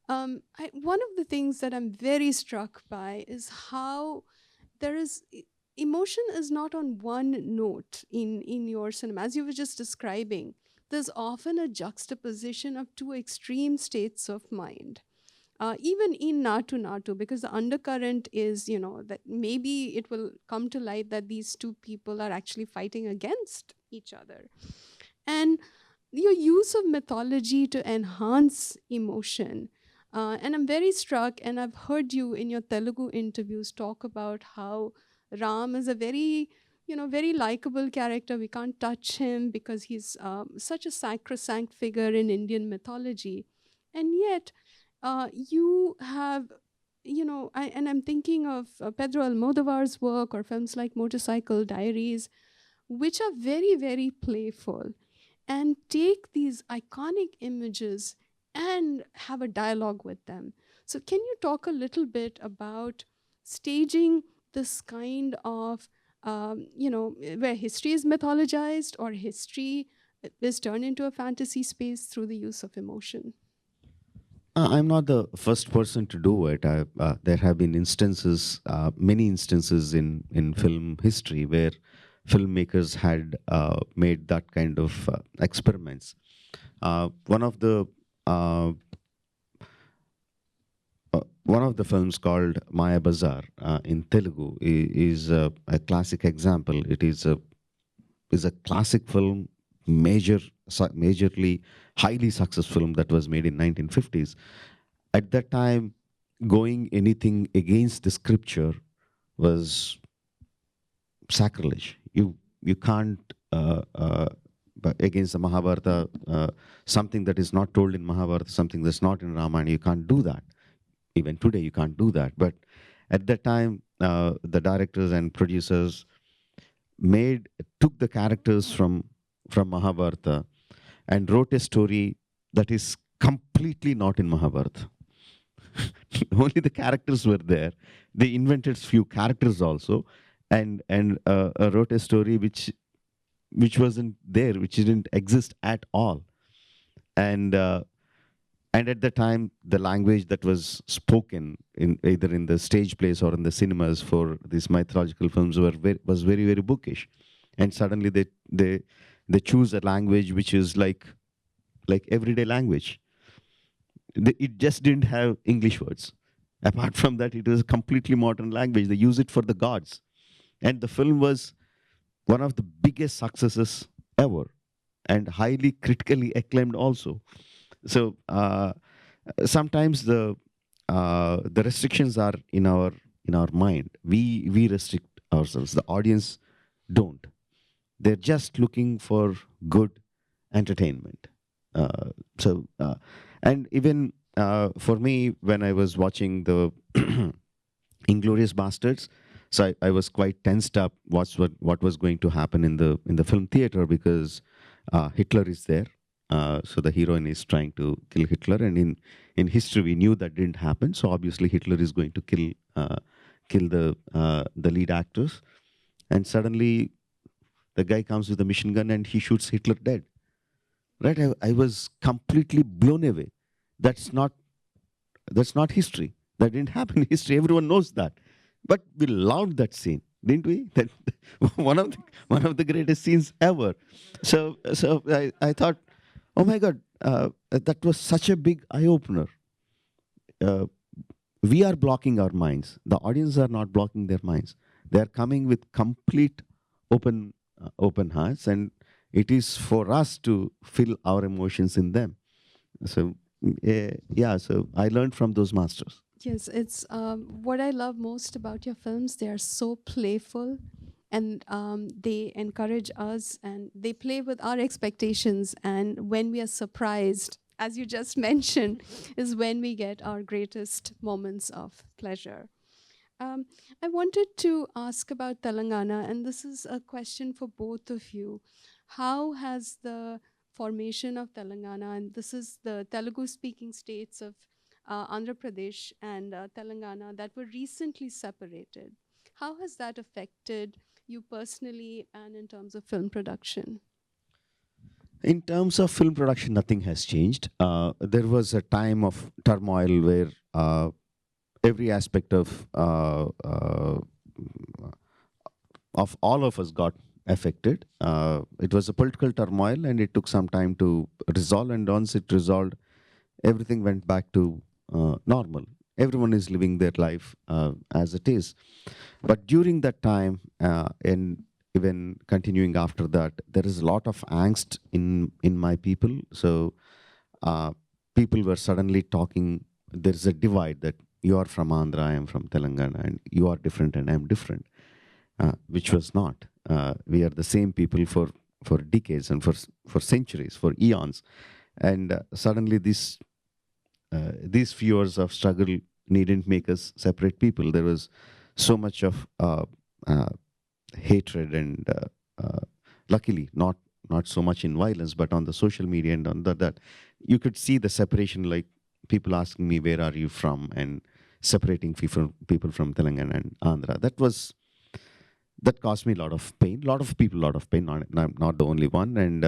one of the things that I'm very struck by is how emotion is not on one note in your cinema. As you were just describing, there's often a juxtaposition of two extreme states of mind. Even in Naatu Naatu, because the undercurrent is, that maybe it will come to light that these two people are actually fighting against each other. And your use of mythology to enhance emotion. And I'm very struck, and I've heard you in your Telugu interviews talk about how Ram is a very, very likable character. We can't touch him because he's such a sacrosanct figure in Indian mythology. And yet, you have, and I'm thinking of Pedro Almodovar's work or films like Motorcycle Diaries, which are very, very playful and take these iconic images and have a dialogue with them. So can you talk a little bit about staging this kind of, where history is mythologized or history is turned into a fantasy space through the use of emotion? I'm not the first person to do it. There have been many instances in film history where filmmakers had made that kind of experiments. One of the films called Maya Bazar in Telugu is a classic example. It is a classic film, majorly highly successful film that was made in 1950s. At that time, going anything against the scripture was sacrilege. You can't against the Mahabharata, something that is not told in Mahabharata, something that's not in Ramayana. You can't do that. Even today, you can't do that. But at that time, the directors and producers took the characters from Mahabharata and wrote a story that is completely not in Mahabharata. Only the characters were there. They invented few characters also, and wrote a story which wasn't there, which didn't exist at all. And at the time, the language that was spoken in either in the stage plays or in the cinemas for these mythological films was very, very bookish. And suddenly they choose a language which is like everyday language. It just didn't have English words. Apart from that, it was a completely modern language. They use it for the gods. And the film was one of the biggest successes ever, and highly critically acclaimed also. So sometimes the restrictions are in our mind. We restrict ourselves. The audience don't. They're just looking for good entertainment. And even for me, when I was watching the Inglorious Bastards, So I was quite tensed up. What was going to happen in the film theater, because Hitler is there. So the heroine is trying to kill Hitler, and in history we knew that didn't happen. So obviously Hitler is going to kill the lead actors, and suddenly the guy comes with a machine gun and he shoots Hitler dead. Right? I was completely blown away. That's not history. That didn't happen in history. Everyone knows that. But we loved that scene, didn't we? That one of the greatest scenes ever. So I thought, oh my God, that was such a big eye opener. We are blocking our minds. The audience are not blocking their minds. They are coming with complete open hearts, and it is for us to feel our emotions in them. So yeah, so I learned from those masters. Yes, it's what I love most about your films. They are so playful, and they encourage us, and they play with our expectations. And when we are surprised, as you just mentioned, is when we get our greatest moments of pleasure. I wanted to ask about Telangana, and this is a question for both of you. How has the formation of Telangana, and this is the Telugu-speaking states of Andhra Pradesh and Telangana that were recently separated. How has that affected you personally and in terms of film production? In terms of film production, nothing has changed. There was a time of turmoil where every aspect of all of us got affected. It was a political turmoil, and it took some time to resolve. And once it resolved, everything went back to normal. Everyone is living their life as it is. But during that time, and even continuing after that, there is a lot of angst in my people. So people were suddenly talking. There's a divide that you are from Andhra, I am from Telangana, and you are different and I am different, which was not. We are the same people for decades and for centuries, for eons. And suddenly these few years of struggle needn't make us separate people. There was so much of hatred, and luckily not so much in violence, but on the social media and on that you could see the separation, like people asking me, where are you from, and separating people from Telangana and Andhra. That caused me a lot of pain. A lot of people, a lot of pain. Not the only one, and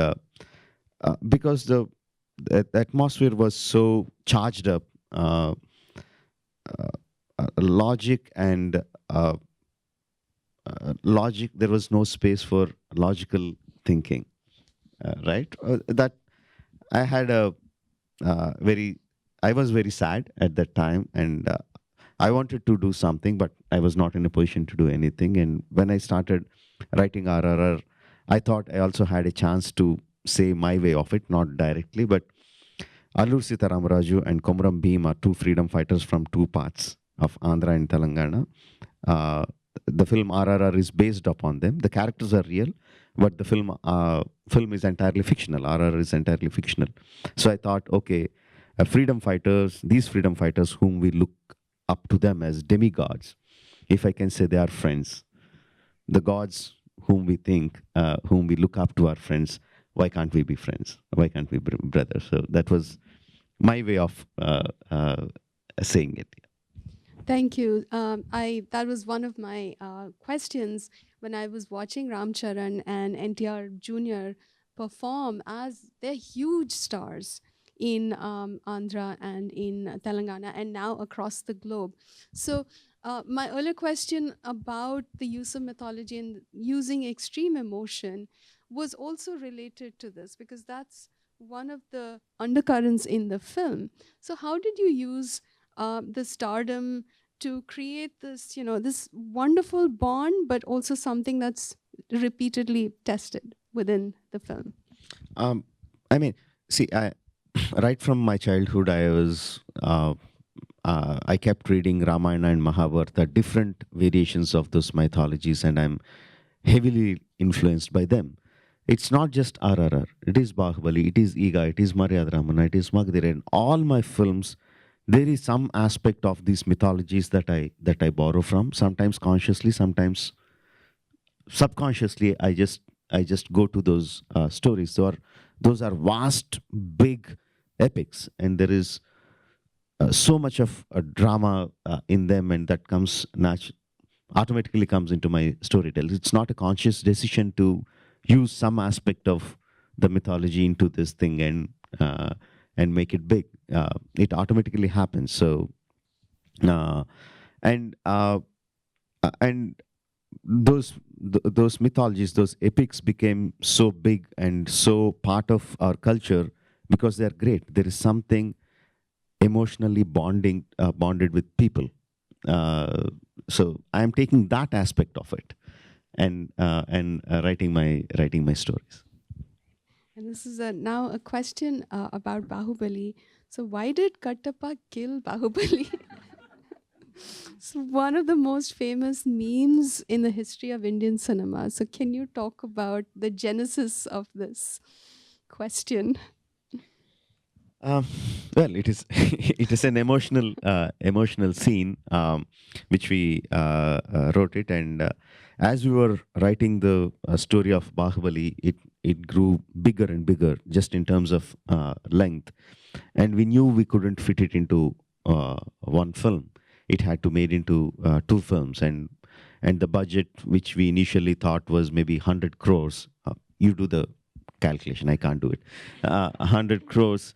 because the atmosphere was so charged up, logic and logic. There was no space for logical thinking, right? That I had I was very sad at that time, and I wanted to do something, but I was not in a position to do anything. And when I started writing RRR, I thought I also had a chance to say my way of it, not directly, but Allur Sitaramaraju and Komuram Bhim are two freedom fighters from two parts of Andhra and Telangana. The film RRR is based upon them. The characters are real, but the film is entirely fictional. RRR is entirely fictional. So I thought, okay, these freedom fighters whom we look up to them as demigods, if I can say they are friends, the gods whom we think, whom we look up to are friends, why can't we be friends? Why can't we be brothers? So that was my way of saying it. Thank you. That was one of my questions when I was watching Ram Charan and NTR Jr. perform, as they're huge stars in Andhra and in Telangana and now across the globe. So my earlier question about the use of mythology and using extreme emotion was also related to this, because that's one of the undercurrents in the film. So how did you use the stardom to create this, this wonderful bond, but also something that's repeatedly tested within the film? I mean, see, right from my childhood, I kept reading Ramayana and Mahabharata, different variations of those mythologies, and I'm heavily influenced by them. It's not just RRR. It is Bahubali, it is Iga, it is Maryada Ramana, it is Magdire, and all my films there is some aspect of these mythologies that I borrow from, sometimes consciously, sometimes subconsciously. I just go to those stories. Those are vast, big epics, and there is so much of drama in them, and that automatically comes into my storytelling. It's not a conscious decision to use some aspect of the mythology into this thing and make it big. It automatically happens. So uh, and uh, and those mythologies, those epics became so big and so part of our culture because they're great. There is something emotionally bonded with people. So I'm taking that aspect of it and writing my stories. And this is now a question about Bahubali. So why did Kattappa kill Bahubali? It's one of the most famous memes in the history of Indian cinema. So can you talk about the genesis of this question? Um, well, it is it is an emotional scene, which we wrote it, and as we were writing the story of Bahubali, it grew bigger and bigger just in terms of length, and we knew we couldn't fit it into one film. It had to made into two films, and the budget, which we initially thought was maybe 100 crores. You do the calculation. I can't do it. 100 crores.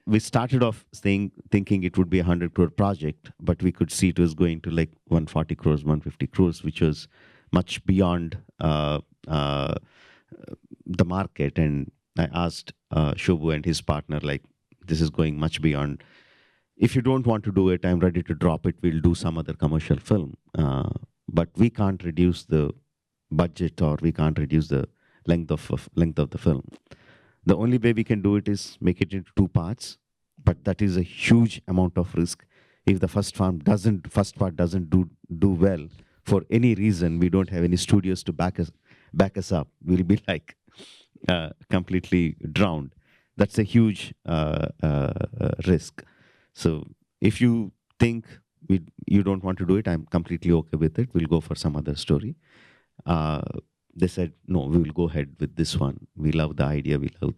We started off thinking it would be a 100 crore project, but we could see it was going to like 140 crores, 150 crores, which was much beyond the market. And I asked Shobu and his partner, like, this is going much beyond. If you don't want to do it, I'm ready to drop it. We'll do some other commercial film. But we can't reduce the budget, or we can't reduce the length of the film. The only way we can do it is make it into two parts, but that is a huge amount of risk. If the first part doesn't do well for any reason, we don't have any studios to back us up. We'll be like completely drowned. That's a huge risk. So if you think you don't want to do it, I'm completely okay with it. We'll go for some other story. They said, no, we will go ahead with this one. We love the idea. We love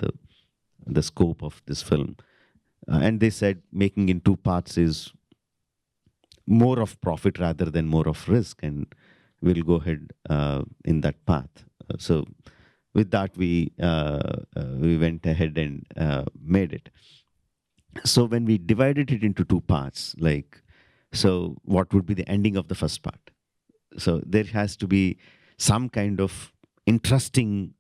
the scope of this film. And they said making in two parts is more of profit rather than more of risk. And we'll go ahead in that path. So with that, we went ahead and made it. So when we divided it into two parts, so what would be the ending of the first part? So there has to be some kind of interesting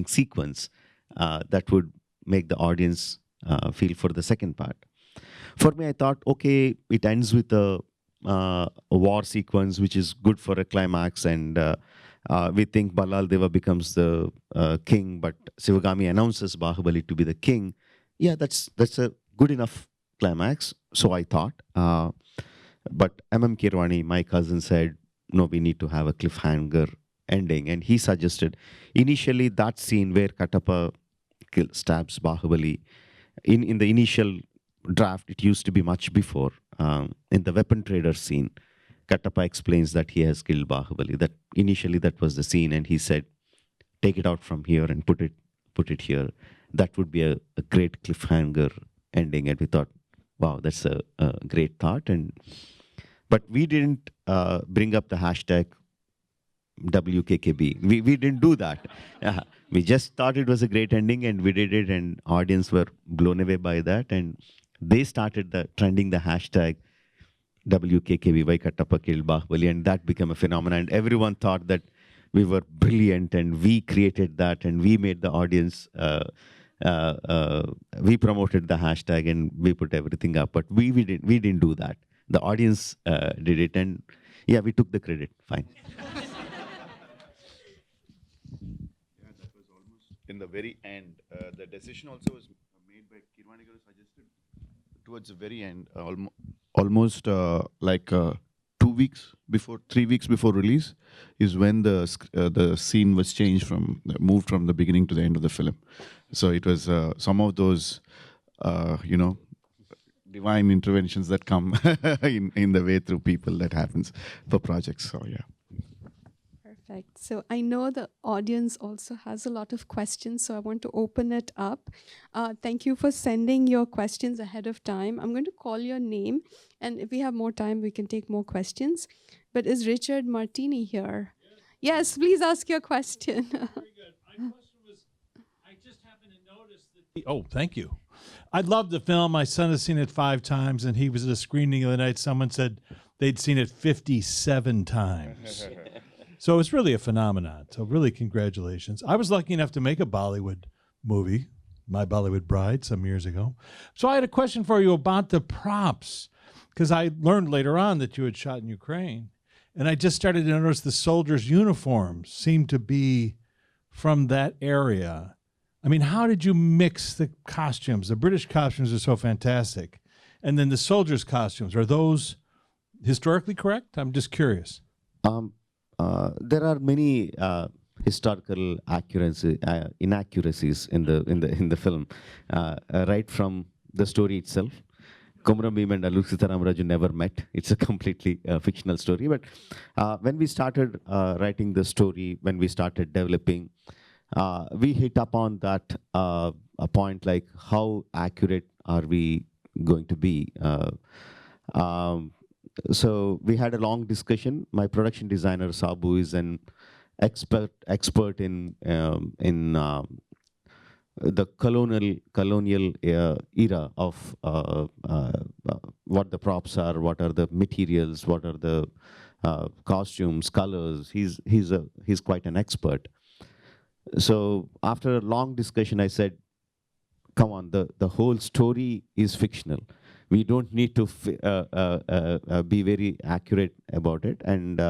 sequence that would make the audience feel for the second part. For me, I thought, okay, it ends with a war sequence, which is good for a climax, and we think Ballal Deva becomes the king, but Sivagami announces Bahubali to be the king. Yeah, that's a good enough climax, so I thought. But M.M. Kirwani, my cousin, said, no, we need to have a cliffhanger ending. And he suggested, initially, that scene where Kattappa stabs Bahubali, in the initial draft, it used to be much before. In the weapon trader scene, Kattappa explains that he has killed Bahubali. That initially that was the scene, and he said, take it out from here and put it here. That would be a great cliffhanger ending. And we thought, wow, that's a great thought. But we didn't bring up the hashtag WKKB. We didn't do that. We just thought it was a great ending, and we did it, and audience were blown away by that. And they started trending the hashtag WKKB, why Kattappa killed Bahubali, and that became a phenomenon. And everyone thought that we were brilliant, and we created that, and we made the audience. We promoted the hashtag, and we put everything up. But we didn't do that. The audience did it, and yeah, we took the credit. Fine. Yeah, that was almost in the very end. The decision also was made by Kirwani Garu, suggested towards the very end, almost 2 weeks before, 3 weeks before release, is when the scene was changed moved from the beginning to the end of the film. So it was some of those, divine interventions that come in the way through people that happens for projects. So yeah. Perfect. So I know the audience also has a lot of questions, so I want to open it up. Thank you for sending your questions ahead of time. I'm going to call your name, and if we have more time, we can take more questions. But is Richard Martini here? Yes, please ask your question. Very good. My question was, I just happened to notice that. Oh, thank you. I love the film. My son has seen it 5 times, and he was at a screening the other night. Someone said they'd seen it 57 times. So it's really a phenomenon. So really, congratulations. I was lucky enough to make a Bollywood movie, My Bollywood Bride, some years ago. So I had a question for you about the props, because I learned later on that you had shot in Ukraine. And I just started to notice the soldiers' uniforms seem to be from that area. I mean, how did you mix the costumes? The British costumes are so fantastic. And then the soldiers' costumes, are those historically correct? I'm just curious. There are many historical inaccuracies in the film, right from the story itself. Komaram Bhim and Alluri Sitaramraju never met. It's a completely fictional story. But when we started writing the story, when we started developing, we hit upon that a point like how accurate are we going to be? So we had a long discussion. My production designer Sabu is an expert in the colonial era of what the props are, what are the materials, what are the costumes, colors. He's quite an expert. So after a long discussion, I said, "Come on, the whole story is fictional. We don't need to be very accurate about it." And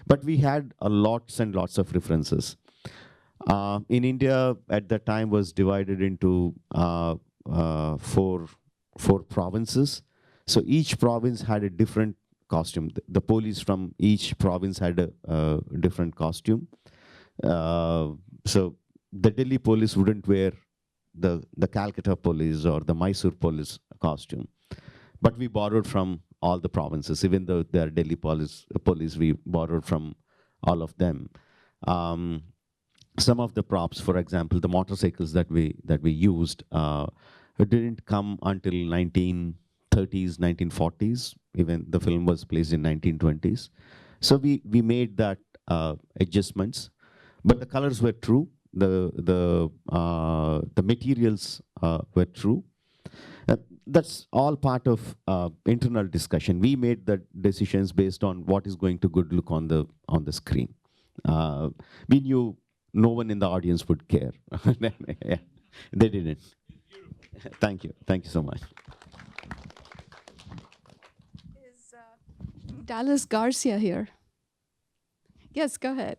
but we had lots and lots of references. In India, at that time, was divided into four provinces. So each province had a different costume. The police from each province had a different costume. So the Delhi police wouldn't wear the Calcutta police or the Mysore police costume. But we borrowed from all the provinces, even though they are Delhi police, we borrowed from all of them. Some of the props, for example, the motorcycles that we used, it didn't come until 1930s, 1940s. Even the film was placed in 1920s. So we made that adjustments, but the colors were true. The materials were true. That's all part of internal discussion. We made the decisions based on what is going to good look on the screen. We knew no one in the audience would care. Yeah, they didn't. Thank you so much. Is Dallas Garcia here? Yes, go ahead.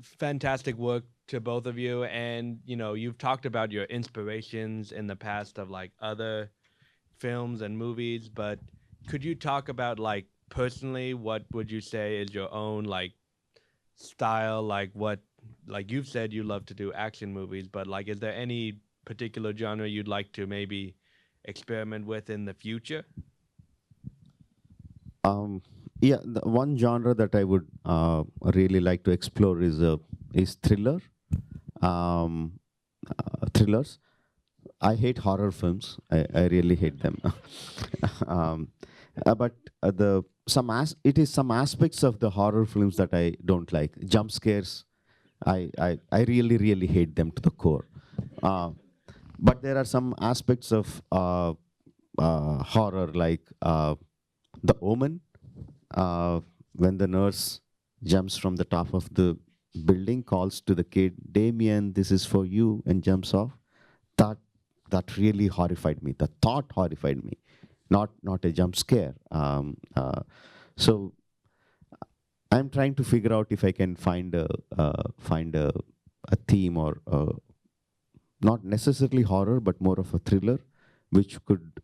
Fantastic work to both of you, and you've talked about your inspirations in the past of like other films and movies, but could you talk about like personally, what would you say is your own like style, like what, like you've said you love to do action movies, but like is there any particular genre you'd like to maybe experiment with in the future? Yeah, the one genre that I would really like to explore is thriller. Thrillers. I hate horror films. I really hate them. But it is some aspects of the horror films that I don't like. Jump scares. I really hate them to the core. But there are some aspects of horror like The Omen. When the nurse jumps from the top of the building, calls to the kid, "Damien, this is for you," and jumps off. That really horrified me. The thought horrified me, not a jump scare. So I'm trying to figure out if I can find a theme or not necessarily horror, but more of a thriller, which could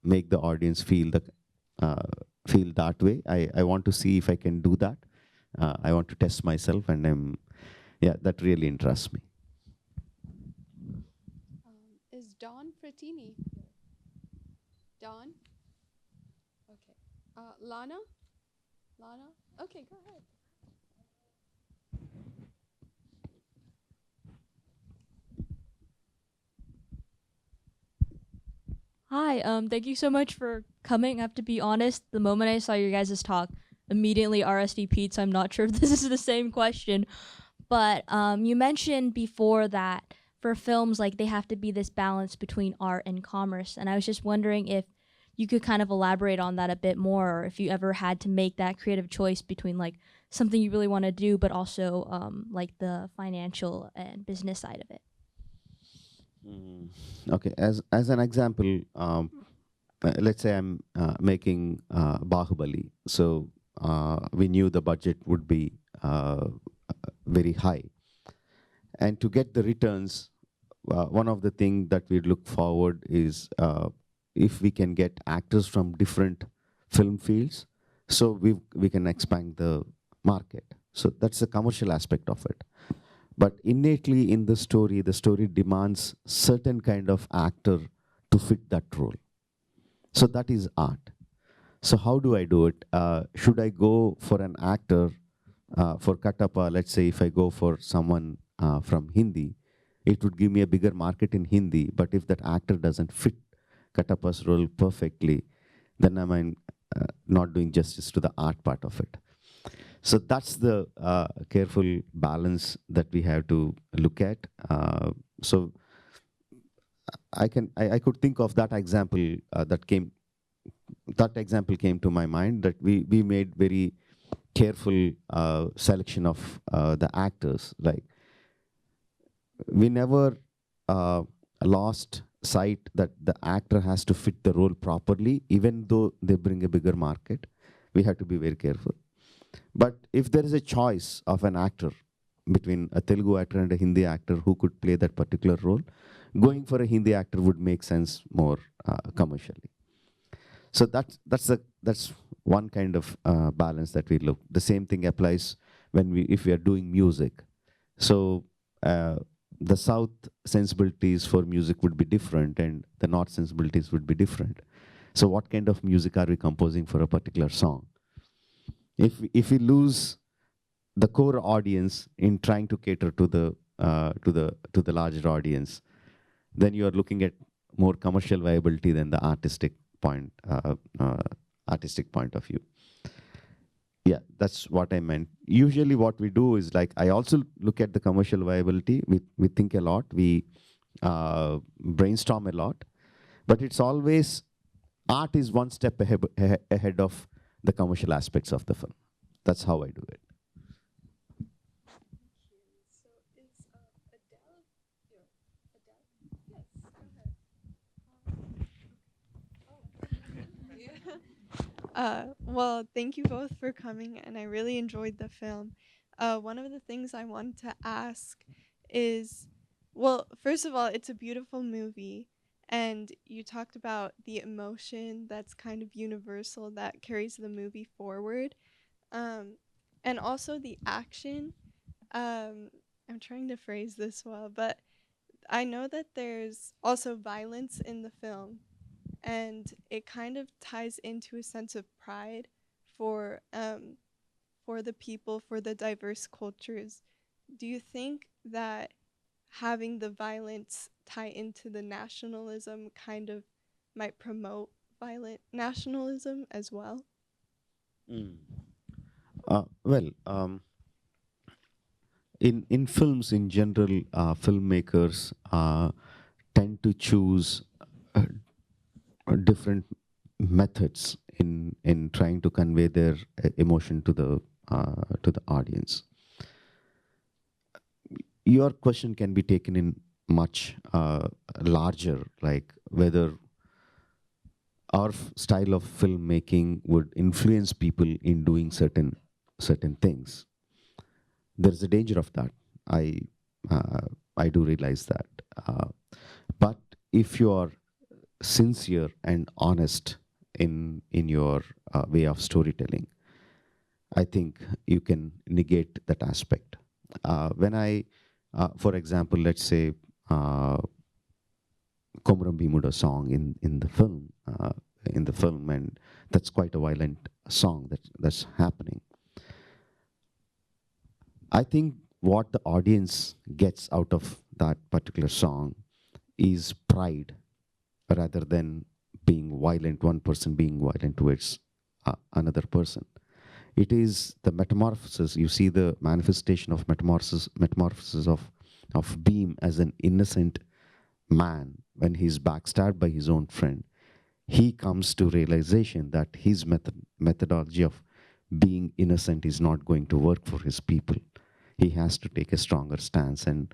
make the audience feel that way. I want to see if I can do that. I want to test myself, and yeah, that really interests me. Is Dawn Frattini here? Dawn? Okay. Lana? Lana? Okay, go ahead. Hi, thank you so much for coming. I have to be honest, the moment I saw your guys' talk, immediately RSVP'd, so I'm not sure if this is the same question. But you mentioned before that for films, like they have to be this balance between art and commerce. And I was just wondering if you could kind of elaborate on that a bit more, or if you ever had to make that creative choice between like something you really want to do, but also like the financial and business side of it. Okay, as an example, let's say I'm making Bahubali. So we knew the budget would be very high. And to get the returns, one of the things that we look forward is if we can get actors from different film fields, so we can expand the market. So that's the commercial aspect of it. But innately in the story demands certain kind of actor to fit that role. So that is art. So how do I do it? Should I go for an actor for Katappa? Let's say if I go for someone from Hindi, it would give me a bigger market in Hindi. But if that actor doesn't fit Katappa's role perfectly, then I'm not doing justice to the art part of it. So that's the careful balance that we have to look at. So I could think of that example that example came to my mind, that we made very careful selection of the actors. Like we never lost sight that the actor has to fit the role properly, even though they bring a bigger market. We have to be very careful. But if there is a choice of an actor between a Telugu actor and a Hindi actor who could play that particular role, going for a Hindi actor would make sense more commercially. So that's one kind of balance that we look. The same thing applies if we are doing music. So the South sensibilities for music would be different, and the North sensibilities would be different. So what kind of music are we composing for a particular song? If we lose the core audience in trying to cater to the larger audience, then you are looking at more commercial viability than the artistic point of view. Yeah, that's what I meant. Usually what we do is, like, I also look at the commercial viability. We think a lot, we brainstorm a lot, but it's always art is one step ahead of the commercial aspects of the film. That's how I do it. So is Adele here? Adele? Yes, go ahead. Well, thank you both for coming, and I really enjoyed the film. One of the things I wanted to ask is, well, first of all, it's a beautiful movie, and you talked about the emotion that's kind of universal that carries the movie forward, and also the action. I'm trying to phrase this well, but I know that there's also violence in the film, and it kind of ties into a sense of pride for the people, for the diverse cultures. Do you think that having the violence tie into the nationalism kind of might promote violent nationalism as well? Well, in films in general, filmmakers tend to choose different methods in trying to convey their emotion to the audience. Your question can be taken in much larger, like whether our style of filmmaking would influence people in doing certain things. There's a danger of that. I do realize that. But if you are sincere and honest in your way of storytelling, I think you can negate that aspect. When I, for example, let's say Komuram Bhimuda song in the film, and that's quite a violent song that's happening. I think what the audience gets out of that particular song is pride rather than being violent, one person being violent towards another person. It is the metamorphosis. You see the manifestation of metamorphosis of Beam as an innocent man when he's backstabbed by his own friend. He comes to realization that his methodology of being innocent is not going to work for his people. He has to take a stronger stance, and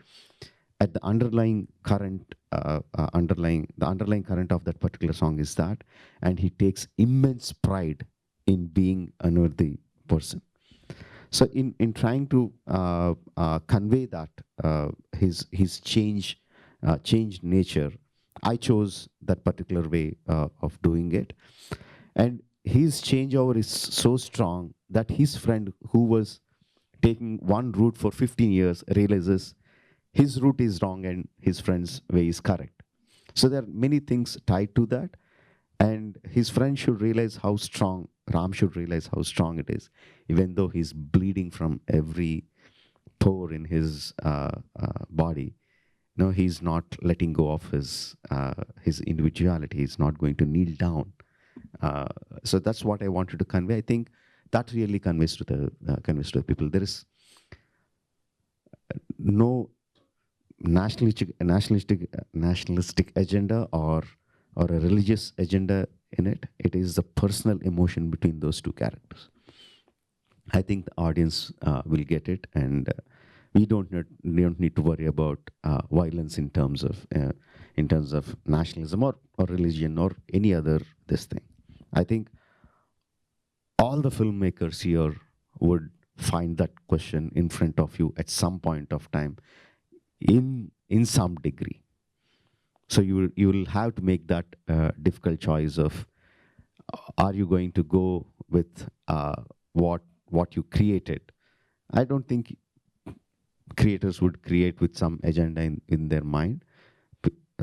at the underlying current, the underlying current of that particular song is that, and he takes immense pride in being an unworthy person. So in trying to convey that his changed nature, I chose that particular way of doing it, and his changeover is so strong that his friend who was taking one route for 15 years realizes his route is wrong and his friend's way is correct. So there are many things tied to that, and his friend should realize how strong, Ram should realize how strong it is, even though he's bleeding from every pore in his body. No, he's not letting go of his individuality. He's not going to kneel down. So that's what I wanted to convey. I think that really conveys to the people. There is no nationalistic agenda or a religious agenda in it. It is the personal emotion between those two characters. I think the audience will get it, and we don't need to worry about violence in terms of nationalism or religion or any other this thing. I think all the filmmakers here would find that question in front of you at some point of time, in some degree. So you will have to make that difficult choice of, are you going to go with what you created? I don't think creators would create with some agenda in their mind.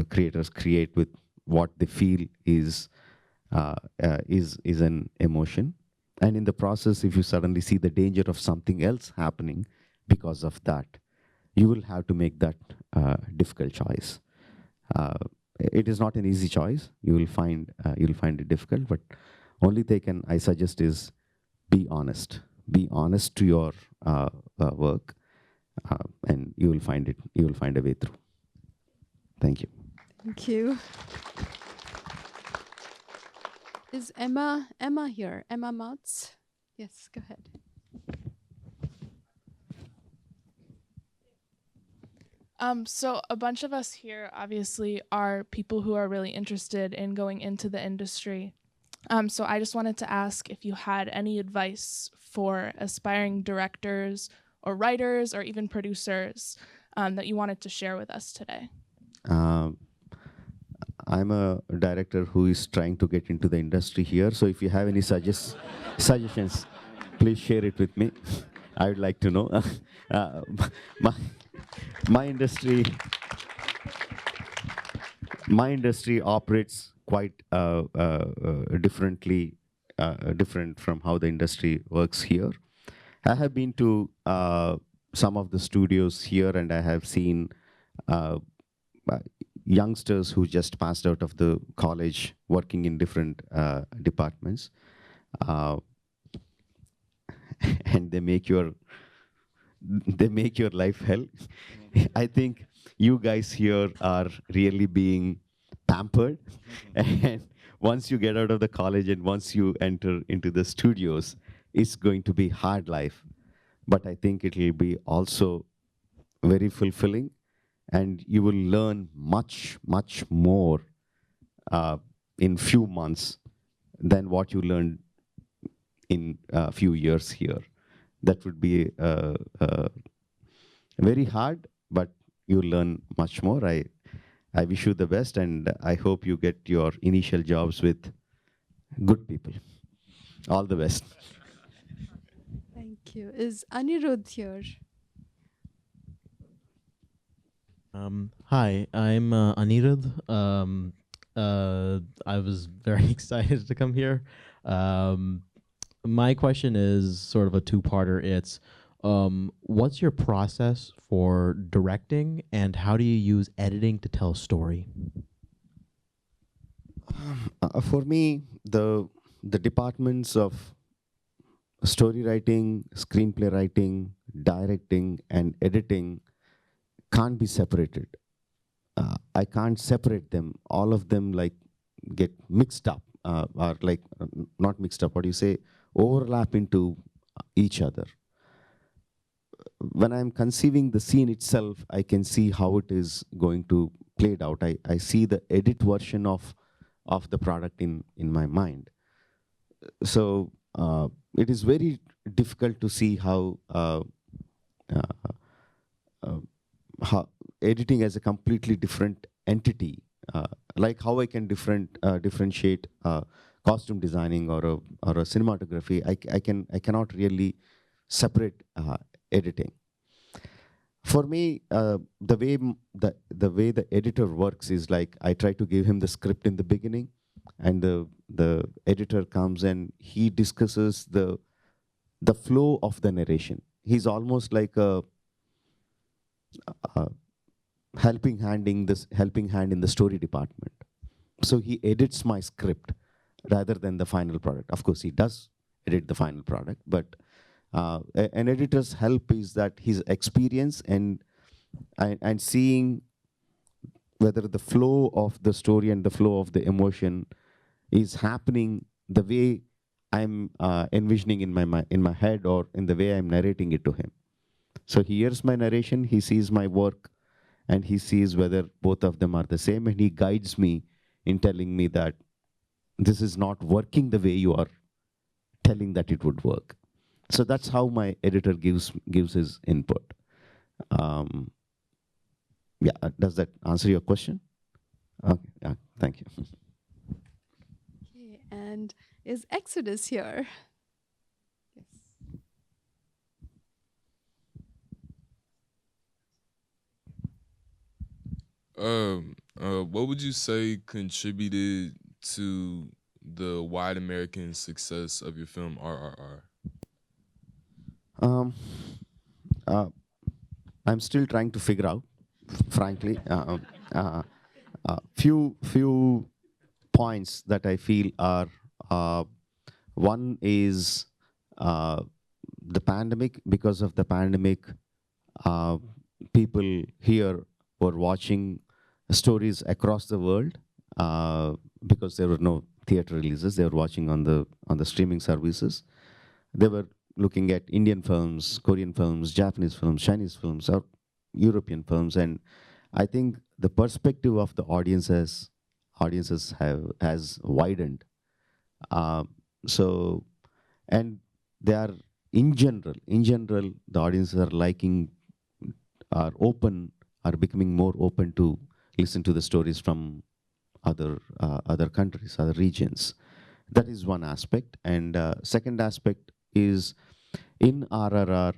Creators create with what they feel is an emotion. And in the process, if you suddenly see the danger of something else happening because of that, you will have to make that difficult choice. It is not an easy choice. You'll find it difficult, but only thing I suggest is be honest. Be honest to your work, and you will find it. You will find a way through. Thank you. Thank you. Is Emma here? Emma Motz? Yes, go ahead. So a bunch of us here obviously are people who are really interested in going into the industry. So I just wanted to ask if you had any advice for aspiring directors or writers or even producers that you wanted to share with us today. I'm a director who is trying to get into the industry here. So if you have any suggestions, please share it with me. I would like to know. My industry operates quite differently, different from how the industry works here. I have been to some of the studios here, and I have seen youngsters who just passed out of the college working in different departments, and they make your life hell. I think you guys here are really being pampered, and once you get out of the college and once you enter into the studios, it's going to be hard life. But I think it will be also very fulfilling, and you will learn much, much more in few months than what you learned in a few years here. That would be very hard, but you learn much more. I wish you the best, and I hope you get your initial jobs with good people. All the best. Thank you. Is Anirudh here? Hi, I'm Anirudh. I was very excited to come here. My question is sort of a two-parter. It's what's your process for directing, and how do you use editing to tell a story? For me, the departments of story writing, screenplay writing, directing, and editing can't be separated. I can't separate them. All of them like get mixed up, or like not mixed up. What do you say? Overlap into each other. When I'm conceiving the scene itself, I can see how it is going to play it out. I see the edit version of the product in my mind. So it is very difficult to see uh, uh, how editing as a completely different entity, like how I can differentiate costume designing or a cinematography. I cannot really separate editing. For me, the way the editor works is like I try to give him the script in the beginning, and the editor comes and he discusses the flow of the narration. He's almost like a helping hand in the story department. So he edits my script rather than the final product. Of course, he does edit the final product, but an editor's help is that his experience and seeing whether the flow of the story and the flow of the emotion is happening the way I'm envisioning in my head, or in the way I'm narrating it to him. So he hears my narration, he sees my work, and he sees whether both of them are the same, and he guides me in telling me that this is not working the way you are telling that it would work. So that's how my editor gives his input. Yeah, does that answer your question? Okay, yeah, thank you. Okay, and is Exodus here? Yes. What would you say contributed to the wide American success of your film RRR? I'm still trying to figure out, frankly. Few points that I feel are, one is the pandemic. Because of the pandemic, people here were watching stories across the world, because there were no theater releases. They were watching on the streaming services. They were looking at Indian films, Korean films, Japanese films, Chinese films, or European films, and I think the perspective of the audiences has widened. So, and they are in general, the audiences are are becoming more open to listen to the stories from other countries, other regions. That is one aspect, and second aspect is in RRR,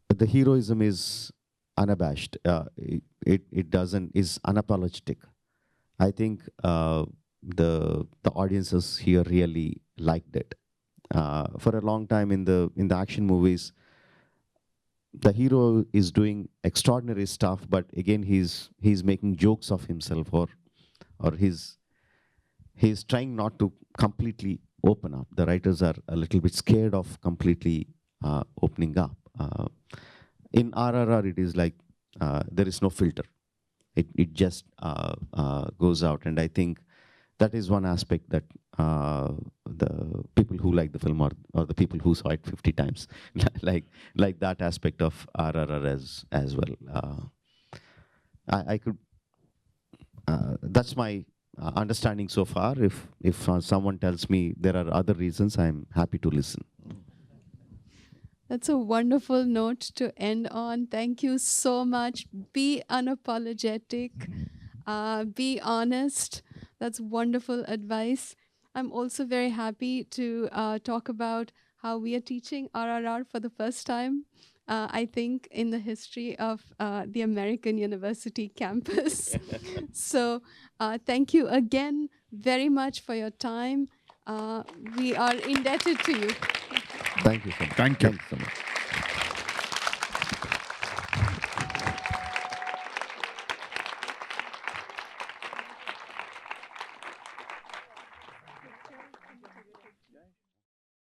the heroism is unabashed. It doesn't is unapologetic. I think the audiences here really liked it. For a long time in the action movies, the hero is doing extraordinary stuff, but again he's making jokes of himself, or he's trying not to completely open up. The writers are a little bit scared of completely opening up. In RRR, it is like there is no filter. It just goes out, and I think that is one aspect that the people who like the film, or the people who saw it 50 times like that aspect of RRR as well. I could that's my understanding so far. If someone tells me there are other reasons, I'm happy to listen. That's a wonderful note to end on. Thank you so much. Be unapologetic. Be honest. That's wonderful advice. I'm also very happy to talk about how we are teaching RRR for the first time. I think, in the history of the American University campus. So thank you again very much for your time. We are indebted to you. Thank you so much. Thank you. Thank you so much.